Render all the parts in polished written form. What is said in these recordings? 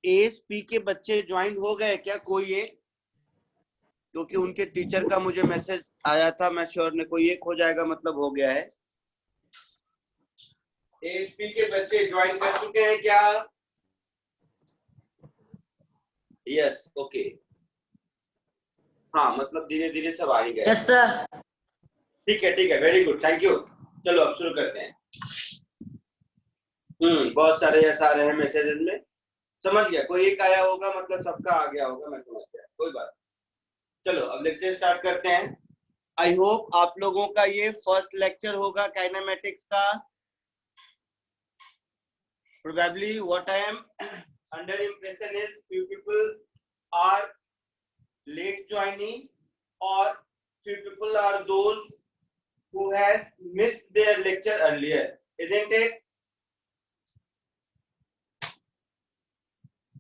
ASP के बच्चे join हो गए क्या कोई एक? क्योंकि उनके टीचर का मुझे मैसेज आया था, मैं श्योर नहीं, कोई एक हो जाएगा मतलब हो गया है। एएसपी के बच्चे ज्वाइन कर चुके हैं क्या? Yes, okay. हाँ, मतलब धीरे धीरे सब आ ही गए। Yes sir. ठीक है, वेरी गुड, थैंक यू। चलो अब शुरू करते हैं। बहुत सारे ऐसा आ रहे हैं मैसेजेस में। समझ गया, कोई एक आया होगा मतलब सबका आ गया होगा, मैं समझ गया, कोई बात। चलो अब लेक्चर स्टार्ट करते हैं। आई होप आप लोगों का ये फर्स्ट लेक्चर होगा काइनेमेटिक्स का। Probably what I am under impression is few people are late joining or few people are those who has missed their lecture earlier, isn't it?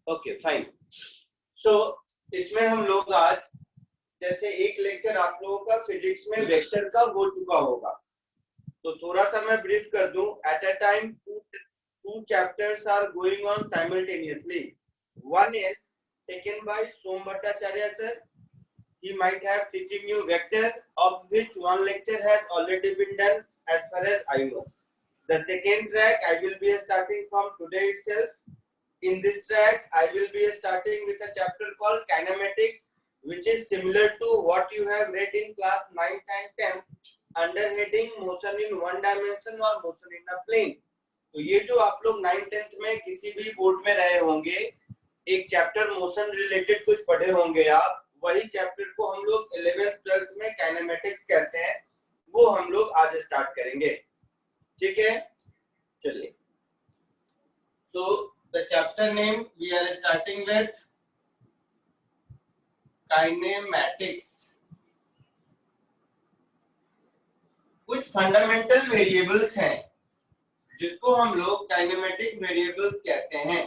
Okay, fine. So इसमें हम लोग आज जैसे एक lecture आप लोगों का फिजिक्स में वेक्टर का हो चुका होगा, तो थोड़ा सा मैं ब्रीफ कर दूं। At a time two chapters are going on simultaneously. One is taken by Som Bhattacharya sir. He might have teaching you vector, of which one lecture has already been done as far as I know. The second track I will be starting from today itself. In this track I will be starting with a chapter called kinematics, which is similar to what you have read in class 9th and 10th under heading motion in one dimension or motion in a plane. तो ये जो आप लोग 9th-10th में किसी भी board में रहे होंगे, एक चैप्टर मोशन रिलेटेड कुछ पढ़े होंगे आप, वही चैप्टर को हम लोग 11th-12th में काइनेमेटिक्स कहते हैं, वो हम लोग आज स्टार्ट करेंगे। ठीक है, चलिए। So the chapter name we are starting with kinematics. कुछ फंडामेंटल वेरिएबल्स हैं जिसको हम लोग काइनेमेटिक वेरिएबल्स कहते हैं।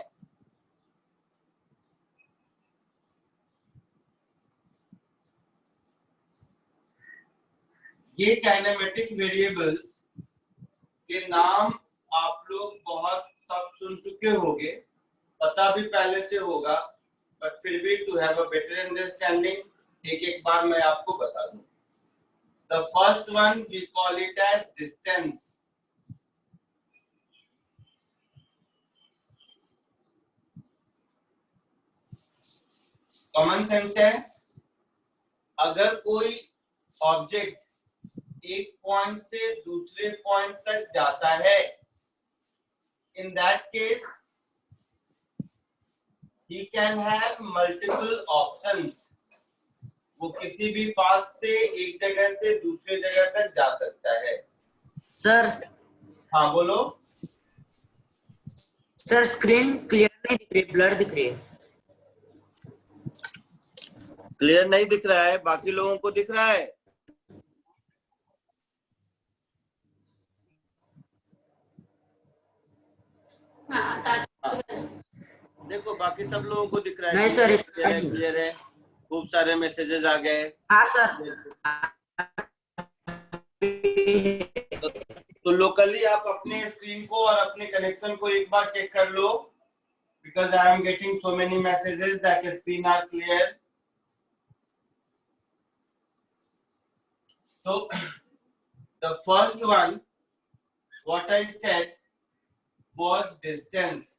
ये काइनेमेटिक वेरिएबल्स के नाम आप लोग बहुत सब सुन चुके होंगे, पता भी पहले से होगा, बट फिर भी to have a better understanding एक एक बार मैं आपको बता दूं। The first one we call it as distance. Common sense है, अगर कोई ऑब्जेक्ट एक पॉइंट से दूसरे पॉइंट तक जाता है, in that case he can have multiple options. वो किसी भी पाथ से एक जगह से दूसरे जगह तक जा सकता है। सर हाँ बोलो। सर स्क्रीन क्लियर नहीं दिख रही, ब्लर दिख रही है। क्लियर नहीं दिख रहा है, बाकी लोगों को दिख रहा है? देखो बाकी सब लोगों को दिख रहा है। नहीं सर, क्लियर है। खूब सारे मैसेजेस आ गए। हाँ सर। तो लोकली आप अपने स्क्रीन को और अपने कनेक्शन को एक बार चेक कर लो, because I am getting so many messages that the screen are clear. So the first one, what I said was distance.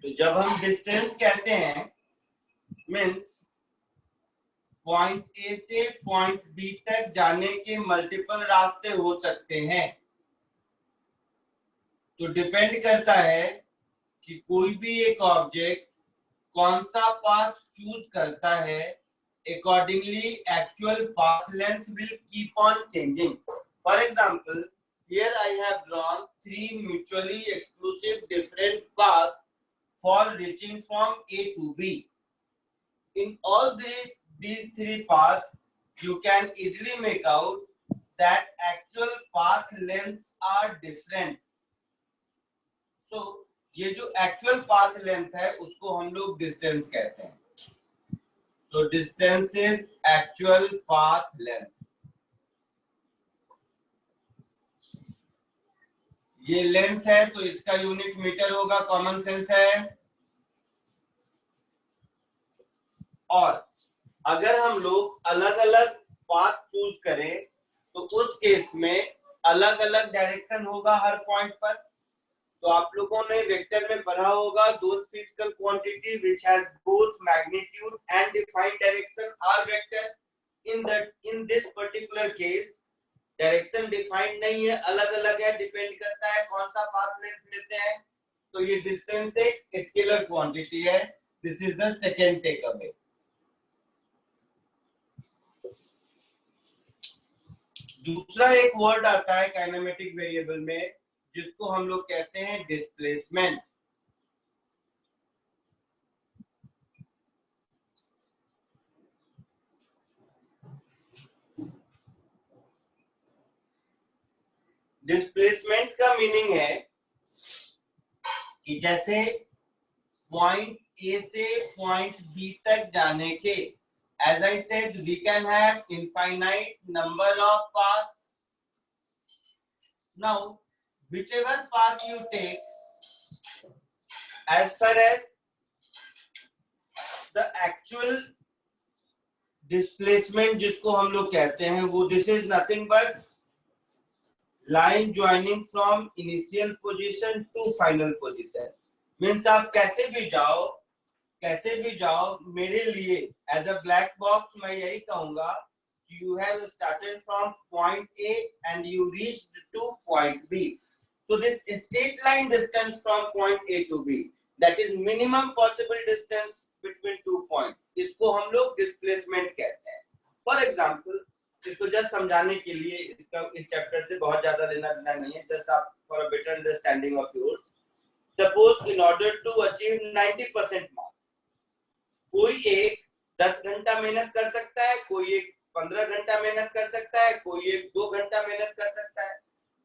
तो जब हम डिस्टेंस कहते हैं, मीन्स पॉइंट ए से पॉइंट बी तक जाने के मल्टीपल रास्ते हो सकते हैं। तो डिपेंड करता है कि कोई भी एक ऑब्जेक्ट कौन सा पाथ चूज करता है, accordingly actual path length will keep on changing. For example, here I have drawn three mutually exclusive different paths for reaching from A to B. In all these three paths, you can easily make out that actual path lengths are different. So ये जो actual path length है उसको हम लोग distance कहते हैं। तो distance is actual path length. ये लेंथ है तो इसका यूनिट मीटर होगा, कॉमन सेंस है। और अगर हम लोग अलग अलग पाथ चूज करें तो उस केस में अलग अलग डायरेक्शन होगा हर पॉइंट पर। तो आप लोगों ने वेक्टर में पढ़ा होगा, those physical quantity which has both magnitude and defined direction are vector. In this particular case direction defined नहीं है, अलग अलग है, डिपेंड करता है कौन सा पाथ लेंथ लेते हैं। तो ये डिस्टेंस एक स्केलर क्वांटिटी है। This is the second take away. दूसरा एक वर्ड आता है काइनेमेटिक वेरिएबल में जिसको हम लोग कहते हैं डिस्प्लेसमेंट। डिस्प्लेसमेंट का मीनिंग है कि जैसे पॉइंट ए से पॉइंट बी तक जाने के, as I said, we can have infinite number of paths. Now, whichever path you take, as far as the actual displacement जिसको हम लोग कहते हैं वो this is nothing but line joining from initial position to final position. Means आप कैसे भी जाओ मेरे लिए एज अ ब्लैक बॉक्स मैं यही कहूंगा कि you have started from point A and you reached to point B. So this straight line distance from point A to B, that is minimum possible distance between 2 points. इसको हम लोग displacement कहते हैं। For example, इसको just समझाने के लिए, इसका इस चैप्टर से बहुत ज्यादा लेना देना नहीं है, जस्ट आप for a better understanding of yours, suppose in order to achieve 90% marks, कोई एक 10 घंटा मेहनत कर सकता है, कोई एक 15 घंटा मेहनत कर सकता है, कोई एक 2 घंटा मेहनत कर सकता है।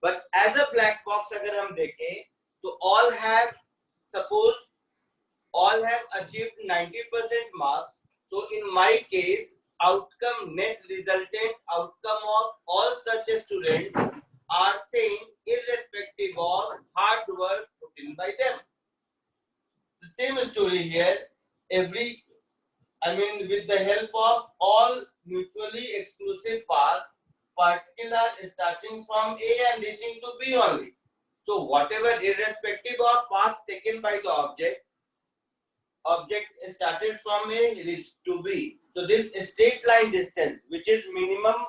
But as a black box अगर हम देखें तो all have achieved 90% marks. So in my case outcome, net resultant outcome of all such students are same irrespective of hard work put in by them. The same story here, with the help of all mutually exclusive paths, particular starting from A and reaching to B only. So whatever, irrespective of path taken by the object started from A reached to B. So this straight line distance, which is minimum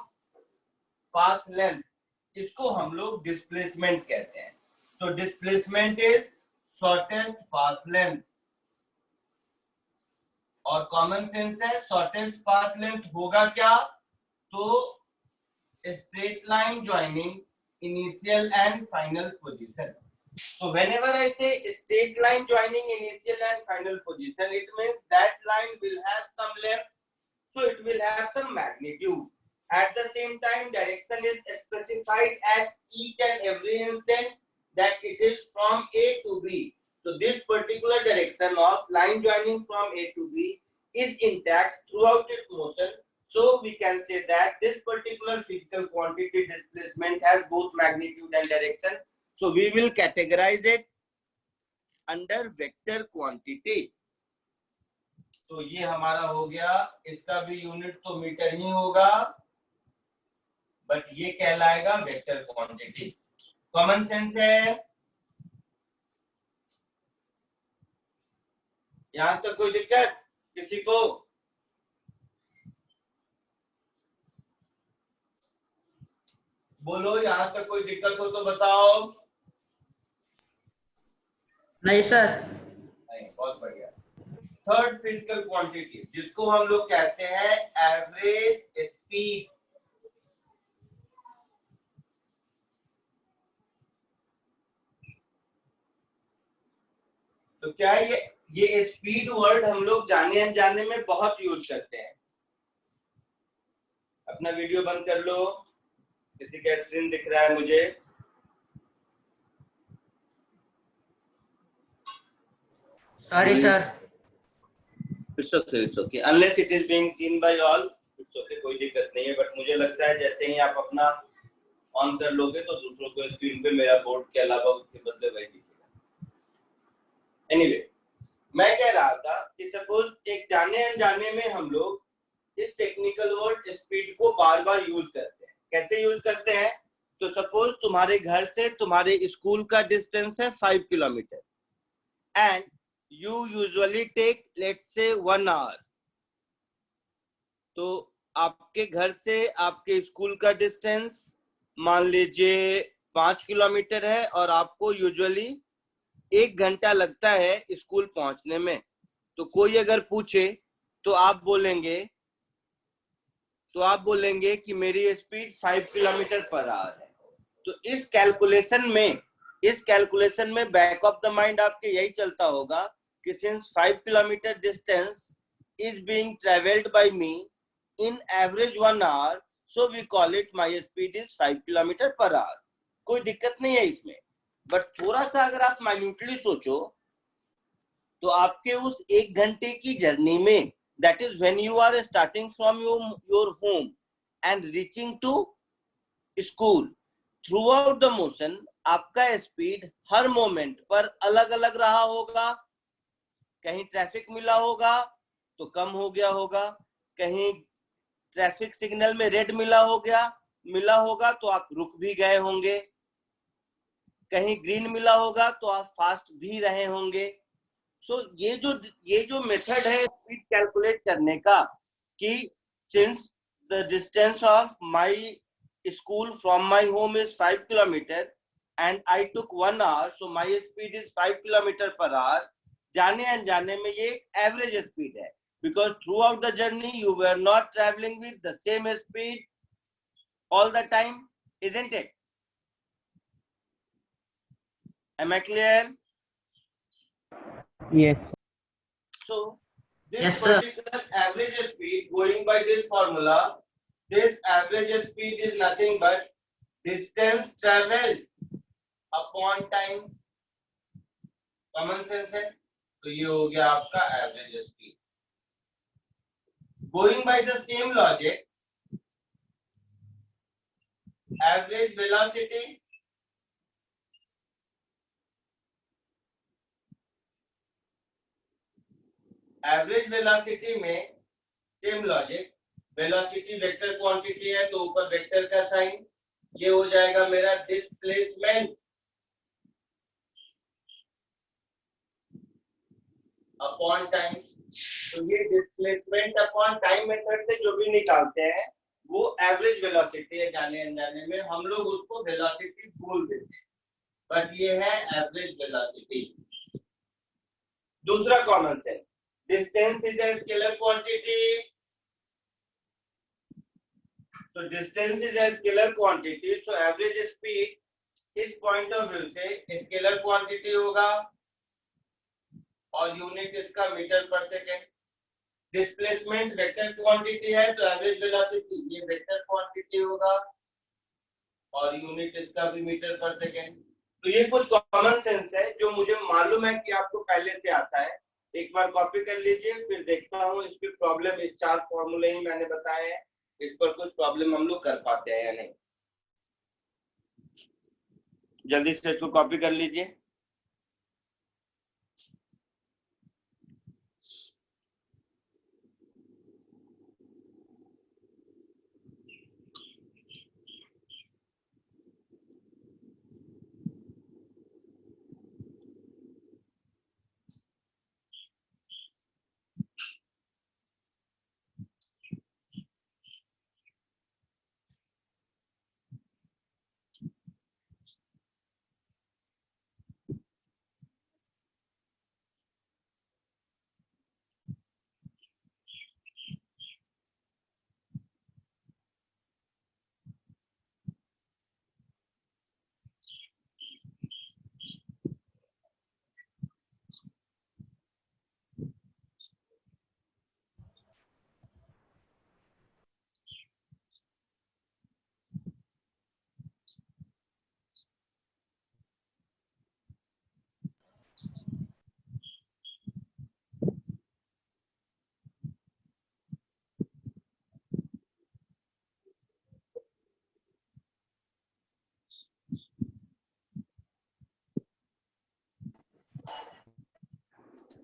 path length, इसको हम लोग displacement कहते हैं। So displacement is shortest path length, और common sense है shortest path length होगा क्या, तो straight line joining initial and final position. So whenever I say straight line joining initial and final position, it means that line will have some length, so it will have some magnitude. At the same time, direction is specified at each and every instant that it is from A to B. So this particular direction of line joining from A to B is intact throughout its motion. So we can say that this particular physical quantity displacement has both magnitude and direction. So we will categorize it under vector quantity. तो ये हमारा हो गया, इसका भी unit तो metre ही होगा, but ये कहलाएगा वेक्टर क्वांटिटी। कॉमन सेंस है, यहां तक कोई दिक्कत किसी को? बोलो, यहां तक कोई दिक्कत हो तो बताओ। नहीं सर। नहीं, बहुत बढ़िया। थर्ड फिजिकल क्वांटिटी जिसको हम लोग कहते हैं एवरेज स्पीड। तो क्या ये स्पीड वर्ड हम लोग जाने अनजाने में बहुत यूज करते हैं। अपना वीडियो बंद कर लो, किसी का स्क्रीन दिख रहा है मुझे। Sorry sir. It's okay. Unless it is being seen by all, it's okay, कोई दिक्कत नहीं है। बट मुझे लगता है जैसे ही आप अपना ऑन कर लोगे तो दूसरों को स्क्रीन पे मेरा बोर्ड के अलावा उसके बदले वही दिखेगा। एनीवे, मैं कह रहा था कि सपोज एक जाने अनजाने में हम लोग इस टेक्निकल वर्ड स्पीड को बार बार यूज करते हैं। कैसे यूज करते हैं? तो सपोज तुम्हारे घर से तुम्हारे स्कूल का डिस्टेंस है 5 kilometre and you usually take let's say 1 our. तो आपके घर से आपके स्कूल का डिस्टेंस मान लीजिए 5 किलोमीटर है और आपको यूजुअली 1 घंटा लगता है स्कूल पहुंचने में। तो कोई अगर पूछे तो आप बोलेंगे कि मेरी स्पीड 5 किलोमीटर पर आवर है। तो इस कैलकुलेशन में बैक ऑफ द माइंड आपके यही चलता होगा कि since 5 kilometre distance is being travelled by me in average 1 hour, so we call it my speed is 5 kilometre per hour. कोई दिक्कत नहीं है इसमें। बट थोड़ा सा अगर आप माइन्यूटली सोचो तो आपके उस 1 घंटे की जर्नी में, that is when you are starting from your home and reaching to school, throughout the motion आपका स्पीड हर मोमेंट पर अलग अलग रहा होगा। कहीं ट्रैफिक मिला होगा तो कम हो गया होगा, कहीं ट्रैफिक सिग्नल में रेड मिला होगा तो आप रुक भी गए होंगे, कहीं ग्रीन मिला होगा तो आप फास्ट भी रहे होंगे। सो ये जो मेथड है स्पीड कैलकुलेट करने का कि since the distance of my school from my home is 5 kilometre and I took 1 hour, so my speed is 5 kilometre per hour. जाने अनजाने में ये एवरेज स्पीड है, because throughout the journey you were not traveling with the same speed all the time, isn't it? Am I clear? Yes. So this Yes, sir. particular average speed, going by this formula, this average speed is nothing but distance traveled upon time. Common sense है। तो ये हो गया आपका average speed. Going by the same logic, average velocity, average velocity में same logic, velocity vector quantity है तो ऊपर वेक्टर का साइन, ये हो जाएगा मेरा डिस्प्लेसमेंट अपॉन टाइम। तो ये डिस्प्लेसमेंट अपॉन टाइम मेथड से जो भी निकालते हैं वो एवरेज वेलोसिटी है। जाने अनजाने में हम लोग उसको वेलोसिटी बोल देते हैं, बट ये है एवरेज वेलोसिटी। दूसरा common sense, distance is a scalar quantity. तो distance is a scalar quantity, so average speed इस पॉइंट ऑफ व्यू से स्केलर क्वांटिटी होगा और यूनिट इसका मीटर पर सेकेंड। डिस्प्लेसमेंट वेक्टर क्वांटिटी है तो एवरेज वेलोसिटी ये वेक्टर क्वांटिटी होगा और यूनिट इसका भी मीटर पर सेकेंड। तो ये कुछ कॉमन सेंस है जो मुझे मालूम है कि आपको पहले से आता है। एक बार कॉपी कर लीजिए, फिर देखता हूँ इसकी प्रॉब्लम, इस 4 फॉर्मूले ही मैंने बताए हैं, इस पर कुछ प्रॉब्लम हम लोग कर पाते हैं या नहीं। जल्दी से इसको कॉपी कर लीजिए।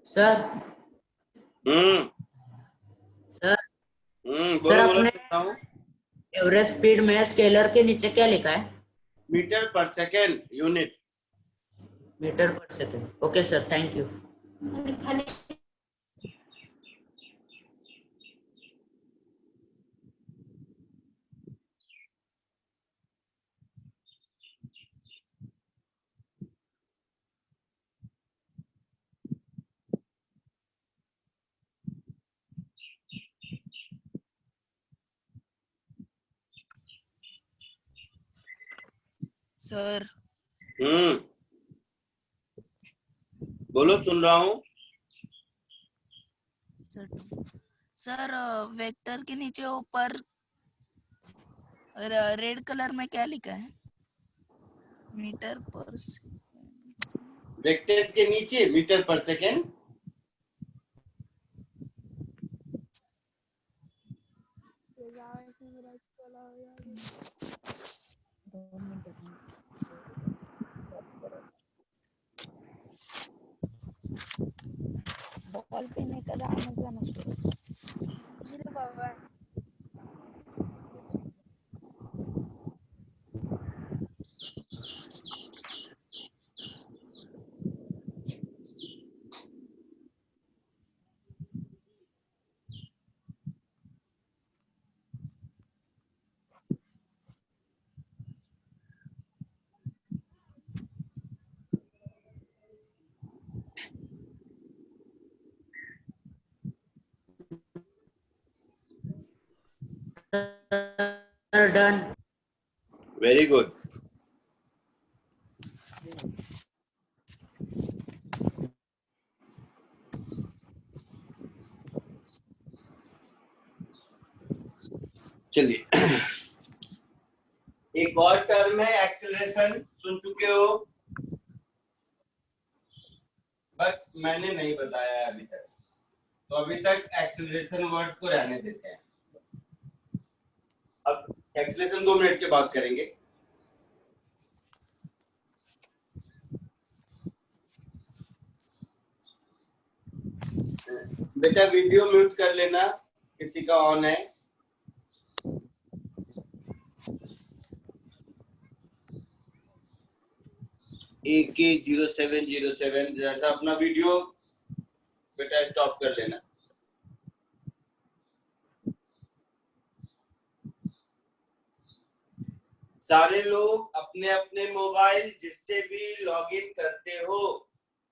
सर हम्म सर बोलो सर बोलो, आपने सुन रहा हूँ। एवरेज स्पीड में स्केलर के नीचे क्या लिखा है? मीटर पर second unit. Metre per second. Okay sir, thank you. Sir बोलो, सुन रहा हूँ। सर सर वेक्टर के नीचे ऊपर रेड कलर में क्या लिखा है? Metre per second. वेक्टर के नीचे मीटर पर सेकेंड। बॉल पेन का दाना बाबा। Sir done. Very good. चलिए, एक और टर्म है एक्सेलरेशन, सुन चुके हो, बट मैंने नहीं बताया अभी तक, तो अभी तक एक्सेलरेशन वर्ड को रहने देते हैं। अब एक्सेलरेशन 2 मिनट के बाद करेंगे। बेटा वीडियो म्यूट कर लेना, किसी का ऑन है। AK0707 जैसा अपना वीडियो बेटा स्टॉप कर लेना। सारे लोग अपने अपने मोबाइल जिससे भी लॉगिन करते हो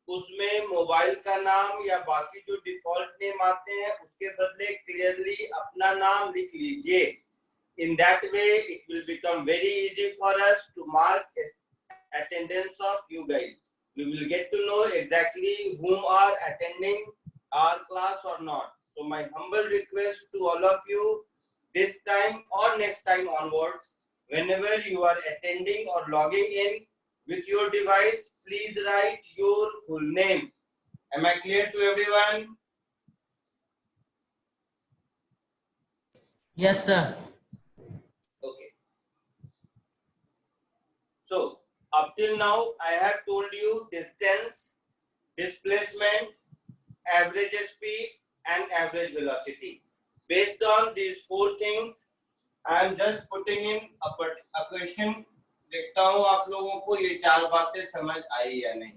उसमें मोबाइल का नाम या बाकी जो डिफॉल्ट नेम आते हैं उसके बदले क्लियरली अपना नाम लिख लीजिए। In that way it will become very easy for us to mark attendance of you guys. We will get to know exactly whom are attending our class or not. So my humble request to all of you, this time or next time onwards, whenever you are attending or logging in with your device, please write your full name. Am I clear to everyone? Yes sir. Okay. So up till now I have told you distance, displacement, average speed and average velocity. Based on these 4 things, I am just putting in a question. देखता हूँ आप लोगों को ये 4 बातें समझ आई या नहीं।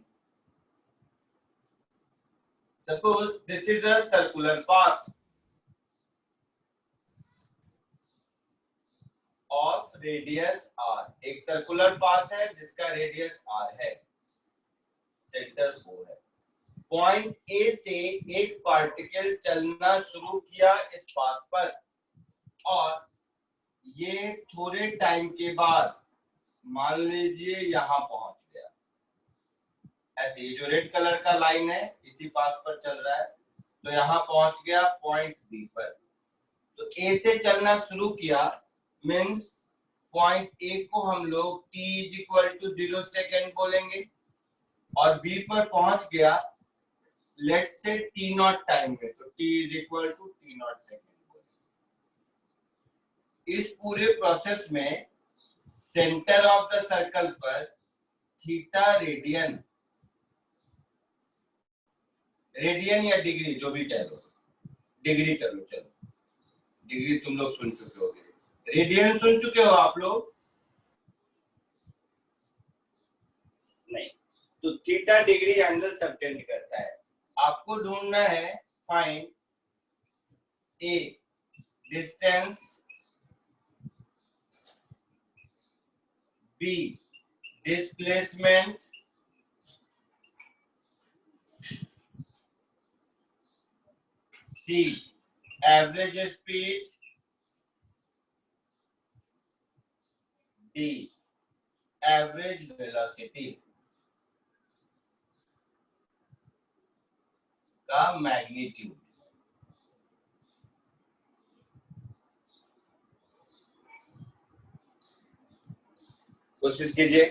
Suppose this is a circular path of radius r. एक सर्कुलर पाथ है जिसका रेडियस r है, सेंटर O है। पॉइंट A से एक पार्टिकल चलना शुरू किया इस पाथ पर और ये थोड़े टाइम के बाद मान लीजिए यहाँ पहुंच गया। ऐसे ये जो रेड कलर का लाइन है इसी पाथ पर चल रहा है, तो यहाँ पहुंच गया पॉइंट बी पर। तो ए से चलना शुरू किया मीन्स पॉइंट ए को हम लोग t=0 सेकेंड बोलेंगे और बी पर पहुंच गया let's say t not time पे, तो t=t नॉट सेकेंड। इस पूरे प्रोसेस में सेंटर ऑफ द सर्कल पर थीटा रेडियन रेडियन या डिग्री जो भी कह लो, डिग्री कर लो, चलो डिग्री तुम लोग सुन चुके होगे, रेडियन सुन चुके हो आप लोग? नहीं। तो थीटा डिग्री एंगल सबटेंड करता है। आपको ढूंढना है find A distance, B displacement, C average speed, D average velocity का मैग्नीट्यूड। कोशिश कीजिए।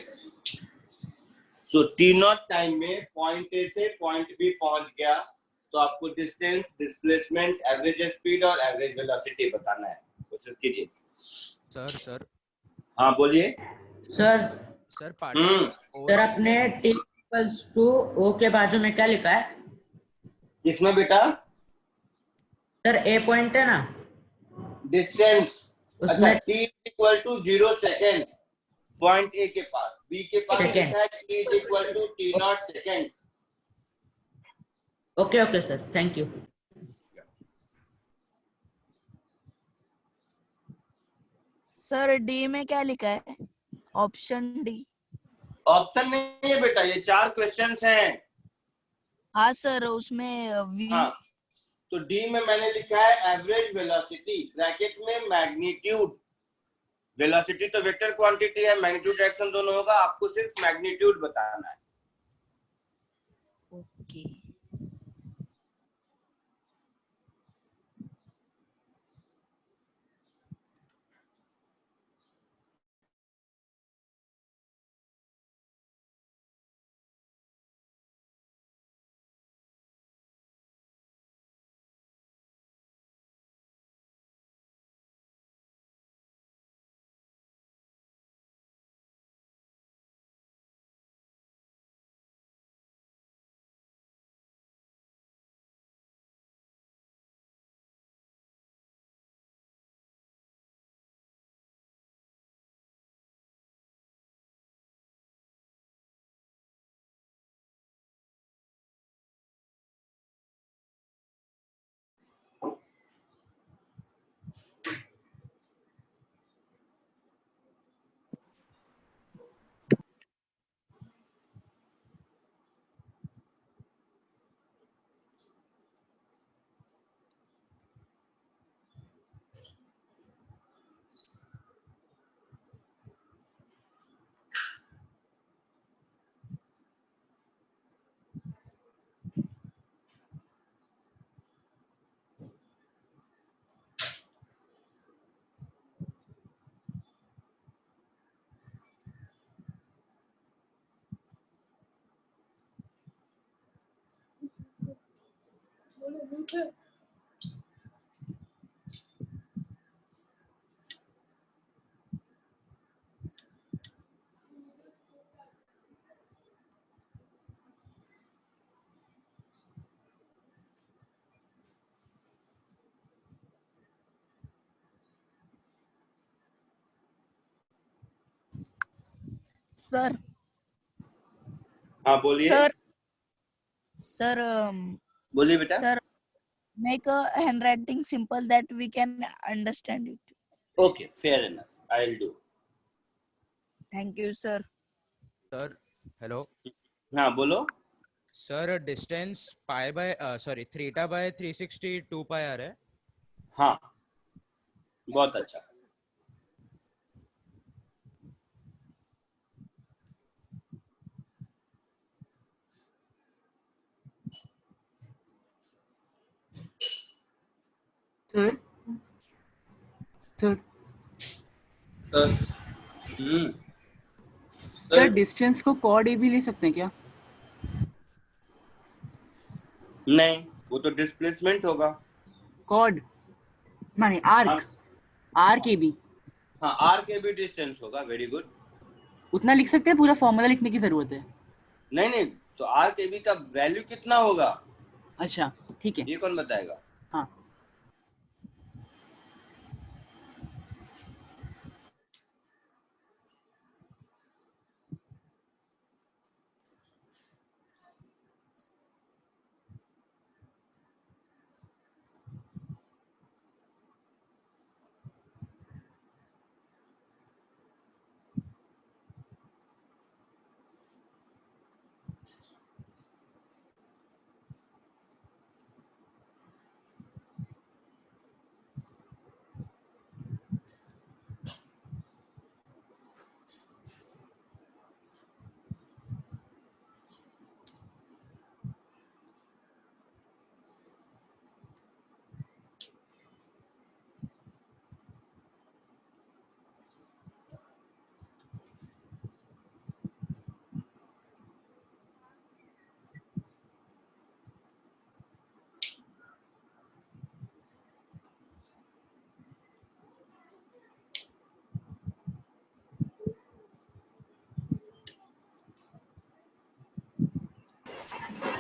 सो टी नॉट टाइम में पॉइंट ए से पॉइंट बी पहुंच गया, तो आपको डिस्टेंस, डिस्प्लेसमेंट, एवरेज स्पीड और एवरेज वेलोसिटी बताना है। कोशिश कीजिए। सर हाँ बोलिए। सर सर सर आपने t इक्वल्स टू ओ के बाजू में क्या लिखा है? किसमें बेटा? सर ए पॉइंट है ना, डिस्टेंस। अच्छा, उसमें t equal to 0 second point A के पास, बी के पास सेकेंड। लिखा है t equal to t naught second. Okay okay sir, thank you. Sir D में क्या लिखा है? Option D. ऑप्शन नहीं है बेटा, ये 4 क्वेश्चंस हैं। हाँ सर, उसमें वी। हाँ, तो डी में मैंने लिखा है एवरेज वेलोसिटी, ब्रैकेट में मैग्नीट्यूड। वेलोसिटी तो वेक्टर क्वांटिटी है, मैग्नीट्यूड डायरेक्शन दोनों होगा, आपको सिर्फ मैग्नीट्यूड बताना है। Okay sir. हाँ बोलिए। सर सर बोलिए बेटा। Sir, make a handwriting simple that we can understand it. Okay, fair enough, I will do. Thank you sir. Hello हाँ बोलो। Sir, distance pi by theta by 360 2 पाई आ रहा है। हाँ बहुत अच्छा। Sir sir sir sir distance को chord A भी ले सकते हैं क्या? नहीं, वो तो डिस्प्लेसमेंट होगा। कॉर्ड नहीं, आर्क, आर के बी। हाँ, आर के भी डिस्टेंस होगा। Very good. उतना लिख सकते हैं, पूरा फॉर्मूला लिखने की जरूरत है? नहीं नहीं, तो आर के बी का वैल्यू कितना होगा? अच्छा ठीक है। ये कौन बताएगा? हाँ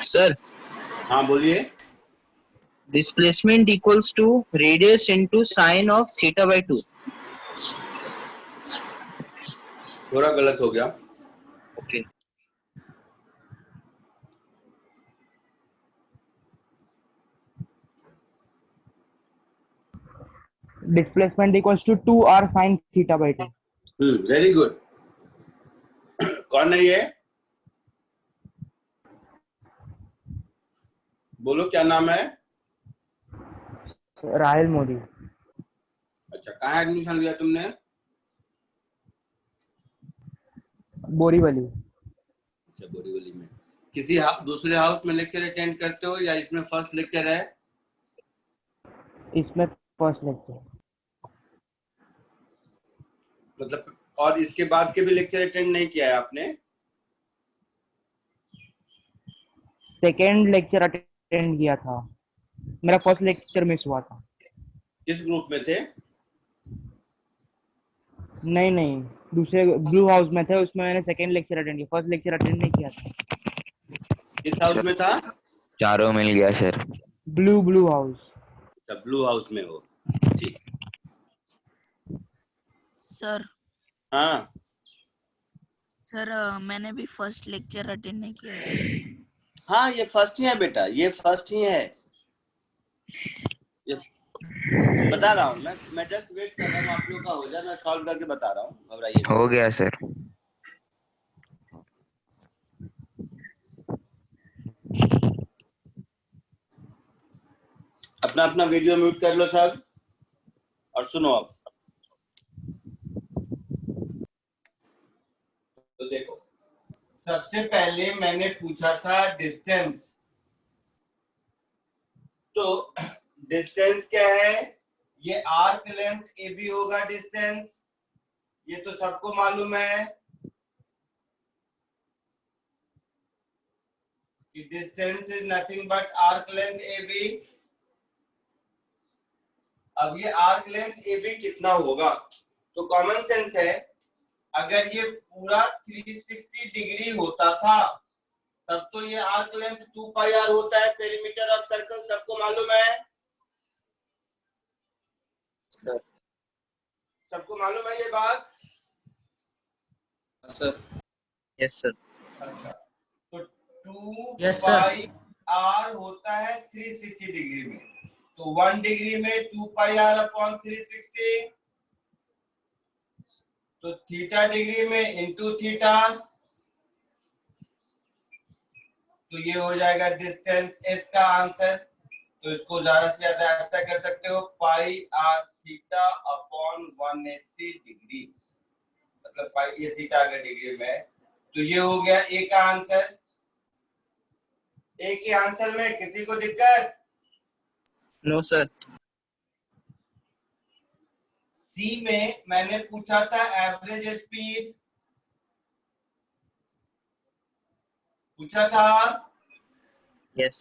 Sir, हाँ बोलिए। displacement equals to radius into sine of theta by 2. थोड़ा गलत हो गया। Okay. Displacement equals to 2r sin theta by 2। Very good. कौन है ये? बोलो क्या नाम है? राहुल मोदी। अच्छा, कहाँ एडमिशन लिया तुमने? बोरीवली। अच्छा, बोरीवली में। किसी दूसरे हाउस में लेक्चर अटेंड करते हो या इसमें फर्स्ट लेक्चर है? इसमें फर्स्ट लेक्चर। मतलब और इसके बाद के भी लेक्चर अटेंड नहीं किया है आपने? सेकेंड लेक्चर अटेंड किया था, मेरा फर्स्ट लेक्चर मिस हुआ था। किस ग्रुप में थे? नहीं नहीं, दूसरे ब्लू हाउस में थे, उसमें मैंने सेकेंड लेक्चर अटेंड किया, फर्स्ट लेक्चर अटेंड नहीं किया था। किस हाउस में था? चारों मिल गया सर। Blue house. अच्छा, ब्लू हाउस में हो। ठीक। सर हाँ, सर मैंने भी फर्स्ट लेक्चर अटेंड नहीं किया था। हाँ, ये फर्स्ट ही है बेटा, ये फर्स्ट ही है। ये बता रहा हूँ मैं जस्ट वेट कर रहा हूँ आप लोग का हो जाए, मैं सॉल्व करके बता रहा हूँ, घबराइए मत। हो गया सर। अपना अपना वीडियो म्यूट कर लो सब और सुनो अब। तो देखो, सबसे पहले मैंने पूछा था डिस्टेंस। तो डिस्टेंस क्या है? ये आर्क लेंथ ए बी होगा डिस्टेंस, ये तो सबको मालूम है कि distance is nothing but arc length A B. अब ये आर्क लेंथ ए बी कितना होगा? तो कॉमन सेंस है, अगर ये पूरा 360 डिग्री होता था तब तो ये आर्क लेंथ 2 पाई आर होता है, पेरीमीटर ऑफ सर्कल सबको मालूम है। सबको मालूम है ये बात? Sir. Yes, sir. अच्छा, तो 2 Yes, sir. पाई आर होता है 360 डिग्री में, तो 1 डिग्री में 2 पाई आर अपॉन 360, तो थीटा डिग्री में इंटू थीटा, तो ये हो जाएगा डिस्टेंस एस का आंसर। तो इसको ज्यादा से ज्यादा ऐसा कर सकते हो, पाई आर थीटा अपॉन 180 डिग्री, मतलब पाई ये थीटा अगर डिग्री में है, तो ये हो गया ए का आंसर। ए के आंसर में किसी को दिक्कत? No, sir. सी में मैंने पूछा था एवरेज स्पीड, पूछा था। Yes.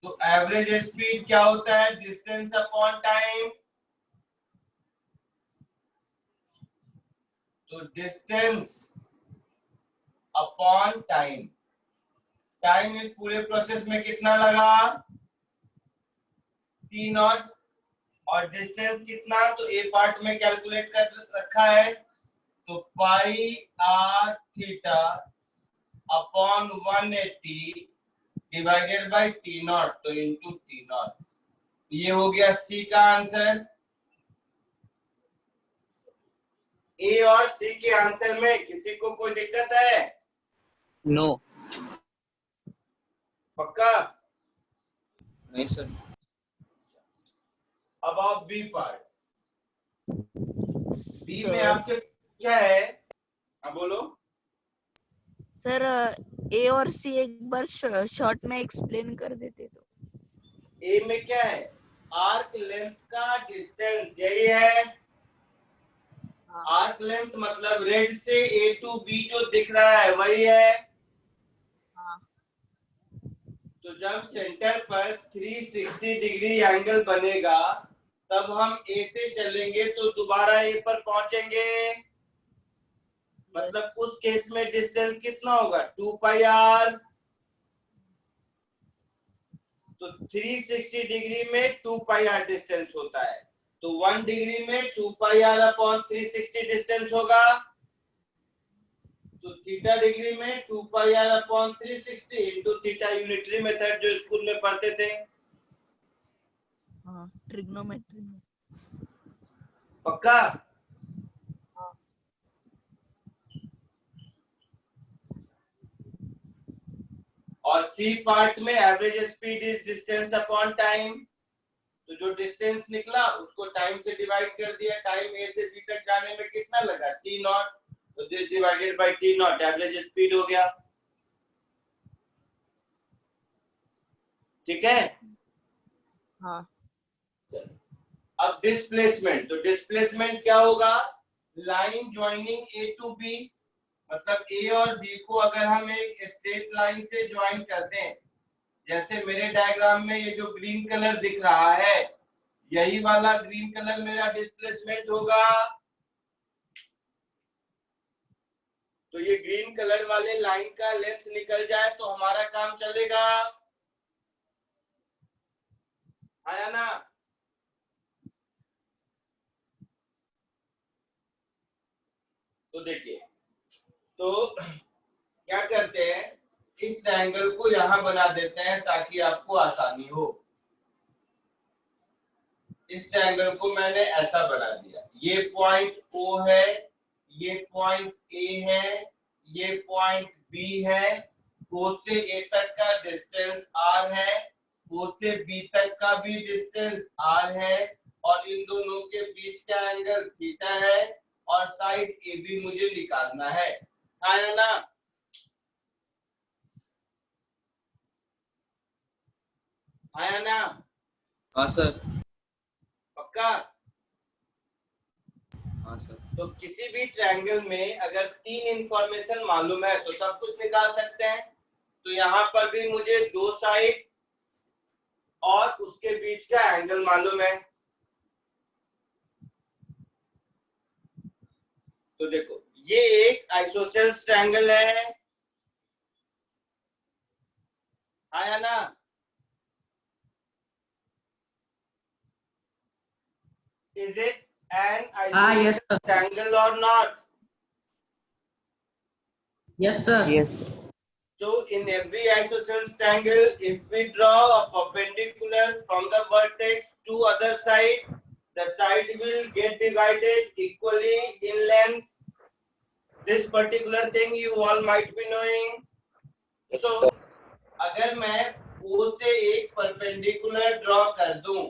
तो एवरेज स्पीड क्या होता है? Distance upon time. तो डिस्टेंस अपॉन टाइम, टाइम इस पूरे प्रोसेस में कितना लगा, टी नॉट, और डिस्टेंस कितना, तो ए पार्ट में कैलकुलेट कर रखा है, तो pi r theta upon 180 divided by t naught, तो इनटू टी नॉट। ये हो गया सी का आंसर। ए और सी के आंसर में किसी को कोई दिक्कत है? No. पक्का? नहीं सर। अब आप बी पार्ट। बी में सर आपसे पूछा है, हाँ बोलो। सर ए और सी एक बार शॉर्ट में एक्सप्लेन कर देते तो। ए में क्या है, आर्क लेंथ का डिस्टेंस, यही है। हाँ। आर्क लेंथ मतलब रेड से ए टू बी जो दिख रहा है वही है। हाँ। तो जब सेंटर पर 360 डिग्री एंगल बनेगा तब हम ए से चलेंगे तो दोबारा ए पर पहुंचेंगे। मतलब उस केस में डिस्टेंस कितना होगा, 2 पाई आर। तो 360 डिग्री में 2 पाई आर डिस्टेंस होता है, तो 1 डिग्री में 2 पाई आर अपॉन 360 डिस्टेंस होगा। तो थीटा डिग्री में 2 pi r upon 360 into theta, unitary method जो स्कूल में पढ़ते थे। हाँ, ट्रिग्नोमेट्री में। पक्का? और सी पार्ट में average speed is distance upon time. तो जो डिस्टेंस निकला उसको टाइम से डिवाइड कर दिया। टाइम ए से बी तक जाने में कितना लगा, टी नॉट, तो this divided by t not, average speed हो गया। ठीक है। हाँ। अब डिस्प्लेसमेंट, तो डिस्प्लेसमेंट क्या होगा, line joining A to B, मतलब ए और बी को अगर हम एक स्ट्रेट लाइन से ज्वाइन करते हैं, जैसे मेरे डायग्राम में ये जो ग्रीन कलर दिख रहा है, यही वाला ग्रीन कलर मेरा डिस्प्लेसमेंट होगा। तो ये ग्रीन कलर वाले लाइन का लेंथ निकल जाए तो हमारा काम चलेगा, आया ना? तो देखिए, तो क्या करते हैं, इस ट्रायंगल को यहां बना देते हैं ताकि आपको आसानी हो। इस ट्रायंगल को मैंने ऐसा बना दिया, ये पॉइंट O है, ये पॉइंट A है, ये पॉइंट B है, O से A तक का डिस्टेंस R है, O से B तक का भी डिस्टेंस R है, और इन दोनों के बीच का एंगल थीटा है, और साइड AB मुझे निकालना है, आया ना? आया ना? हाँ सर। पक्का? हाँ सर। तो किसी भी ट्रायंगल में अगर 3 इंफॉर्मेशन मालूम है तो सब कुछ निकाल सकते हैं। तो यहाँ पर भी मुझे 2 साइड और उसके बीच का एंगल मालूम है। तो देखो, ये एक आइसोसेल्स ट्रायंगल है, आया ना? Is it an yes, isosceles sir. triangle or not? Yes, sir. Yes. So in every isosceles triangle, if we draw a perpendicular from the vertex to other side, the side will get divided equally in length. This particular thing you all might be knowing. So अगर मैं O से एक perpendicular draw कर दूं,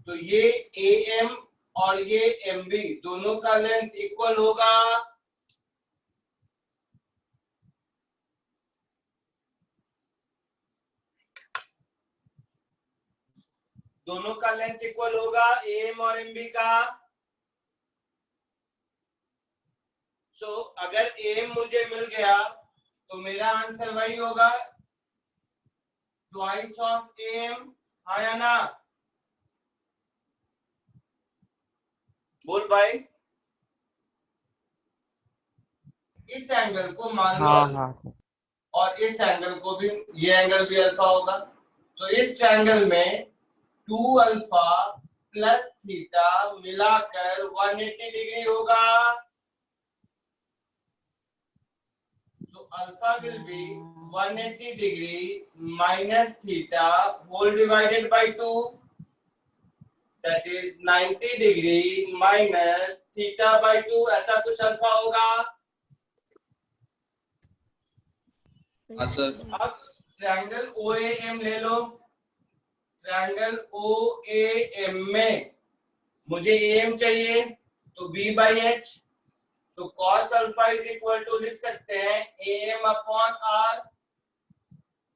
तो ये AM और ये MB दोनों का लेंथ इक्वल होगा। दोनों का लेंथ इक्वल होगा AM और MB का। सो अगर AM मुझे मिल गया तो मेरा आंसर वही होगा, ट्वाइस ऑफ AM, आया ना? बोल भाई। इस एंगल को मान लो हाँ अल्फा, हाँ और इस एंगल को भी, ये एंगल भी अल्फा होगा। तो इस ट्रायंगल में 2 अल्फा प्लस थीटा मिलाकर 180 डिग्री होगा। So alpha will be 180 degree minus theta whole divided by 2. That is 90 degree minus theta by 2. ऐसा कुछ अल्फा होगा। हाँ सर। अब ट्रायंगल OAM ले लो। ट्रायंगल OAM में मुझे AM चाहिए, तो B by H, तो cos alpha is equal to लिख सकते हैं AM अपॉन R।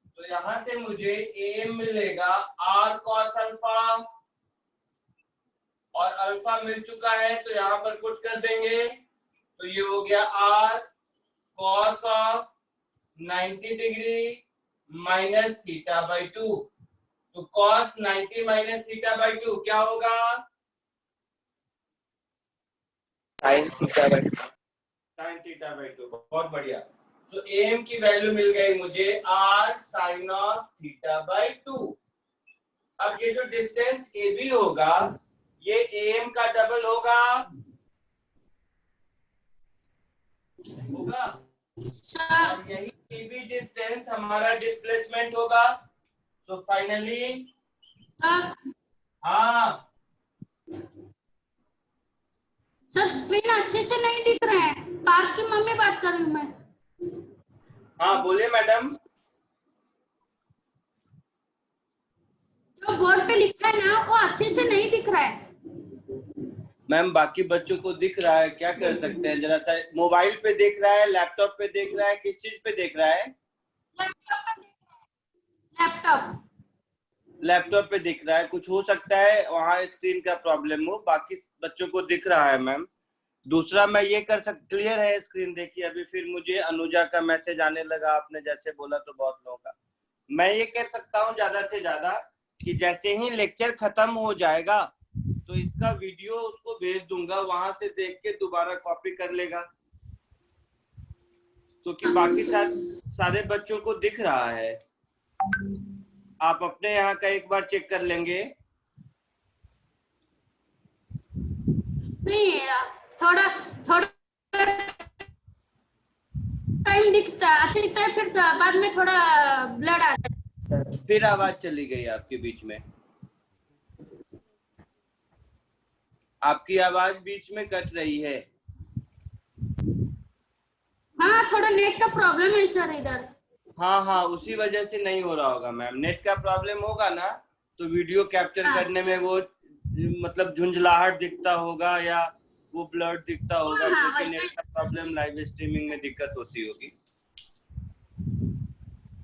तो यहां से मुझे AM मिलेगा R cos अल्फा, और अल्फा मिल चुका है तो यहां पर पुट कर देंगे, तो ये हो गया R cos of 90 degree minus theta by 2। तो cos 90 माइनस थीटा बाई 2 क्या होगा? sin theta by 2. sin theta by 2। बहुत बढ़िया। तो AM की वैल्यू मिल गई मुझे R sin of theta by 2। अब ये जो डिस्टेंस AB होगा ये AM का डबल होगा, और यही AB डिस्टेंस हमारा डिस्प्लेसमेंट होगा। सो फाइनली हाँ सर स्क्रीन अच्छे से नहीं दिख रहा है। पार्थ की मम्मी बात कर रही हूँ मैं। हाँ बोलिए मैडम। जो बोर्ड पे लिखा है ना वो अच्छे से नहीं दिख रहा है। मैम बाकी बच्चों को दिख रहा है, क्या कर सकते हैं? जरा सा मोबाइल पे देख रहा है, लैपटॉप पे देख रहा है, किस चीज पे देख रहा है? लैपटॉप पे दिख रहा है। कुछ हो सकता है वहाँ स्क्रीन का प्रॉब्लम हो, बाकी बच्चों को दिख रहा है मैम। दूसरा मैं ये कर सकता, क्लियर है स्क्रीन? देखिए अभी फिर मुझे अनुजा का मैसेज आने लगा, आपने जैसे बोला तो बहुत लोगों का। मैं ये कर सकता हूँ ज्यादा से ज्यादा कि जैसे ही लेक्चर खत्म हो जाएगा तो इसका वीडियो उसको भेज दूंगा, वहां से देख के दोबारा कॉपी कर लेगा, तो कि बाकी सारे बच्चों को दिख रहा है। आप अपने यहाँ का एक बार चेक कर लेंगे। नहीं थोड़ा थोड़ा टाइम दिखता है, फिर बाद में थोड़ा ब्लड आ जाता है। फिर आवाज चली गई आपके बीच में, आपकी आवाज बीच में कट रही है। हाँ थोड़ा नेट का प्रॉब्लम है सर इधर। हाँ हाँ उसी वजह से नहीं हो रहा होगा मैम। नेट का प्रॉब्लम होगा ना तो वीडियो कैप्चर करने में वो मतलब झुंझलाहट दिखता होगा या वो ब्लर दिखता होगा, क्योंकि नेट का प्रॉब्लम लाइव स्ट्रीमिंग में दिक्कत होती होगी।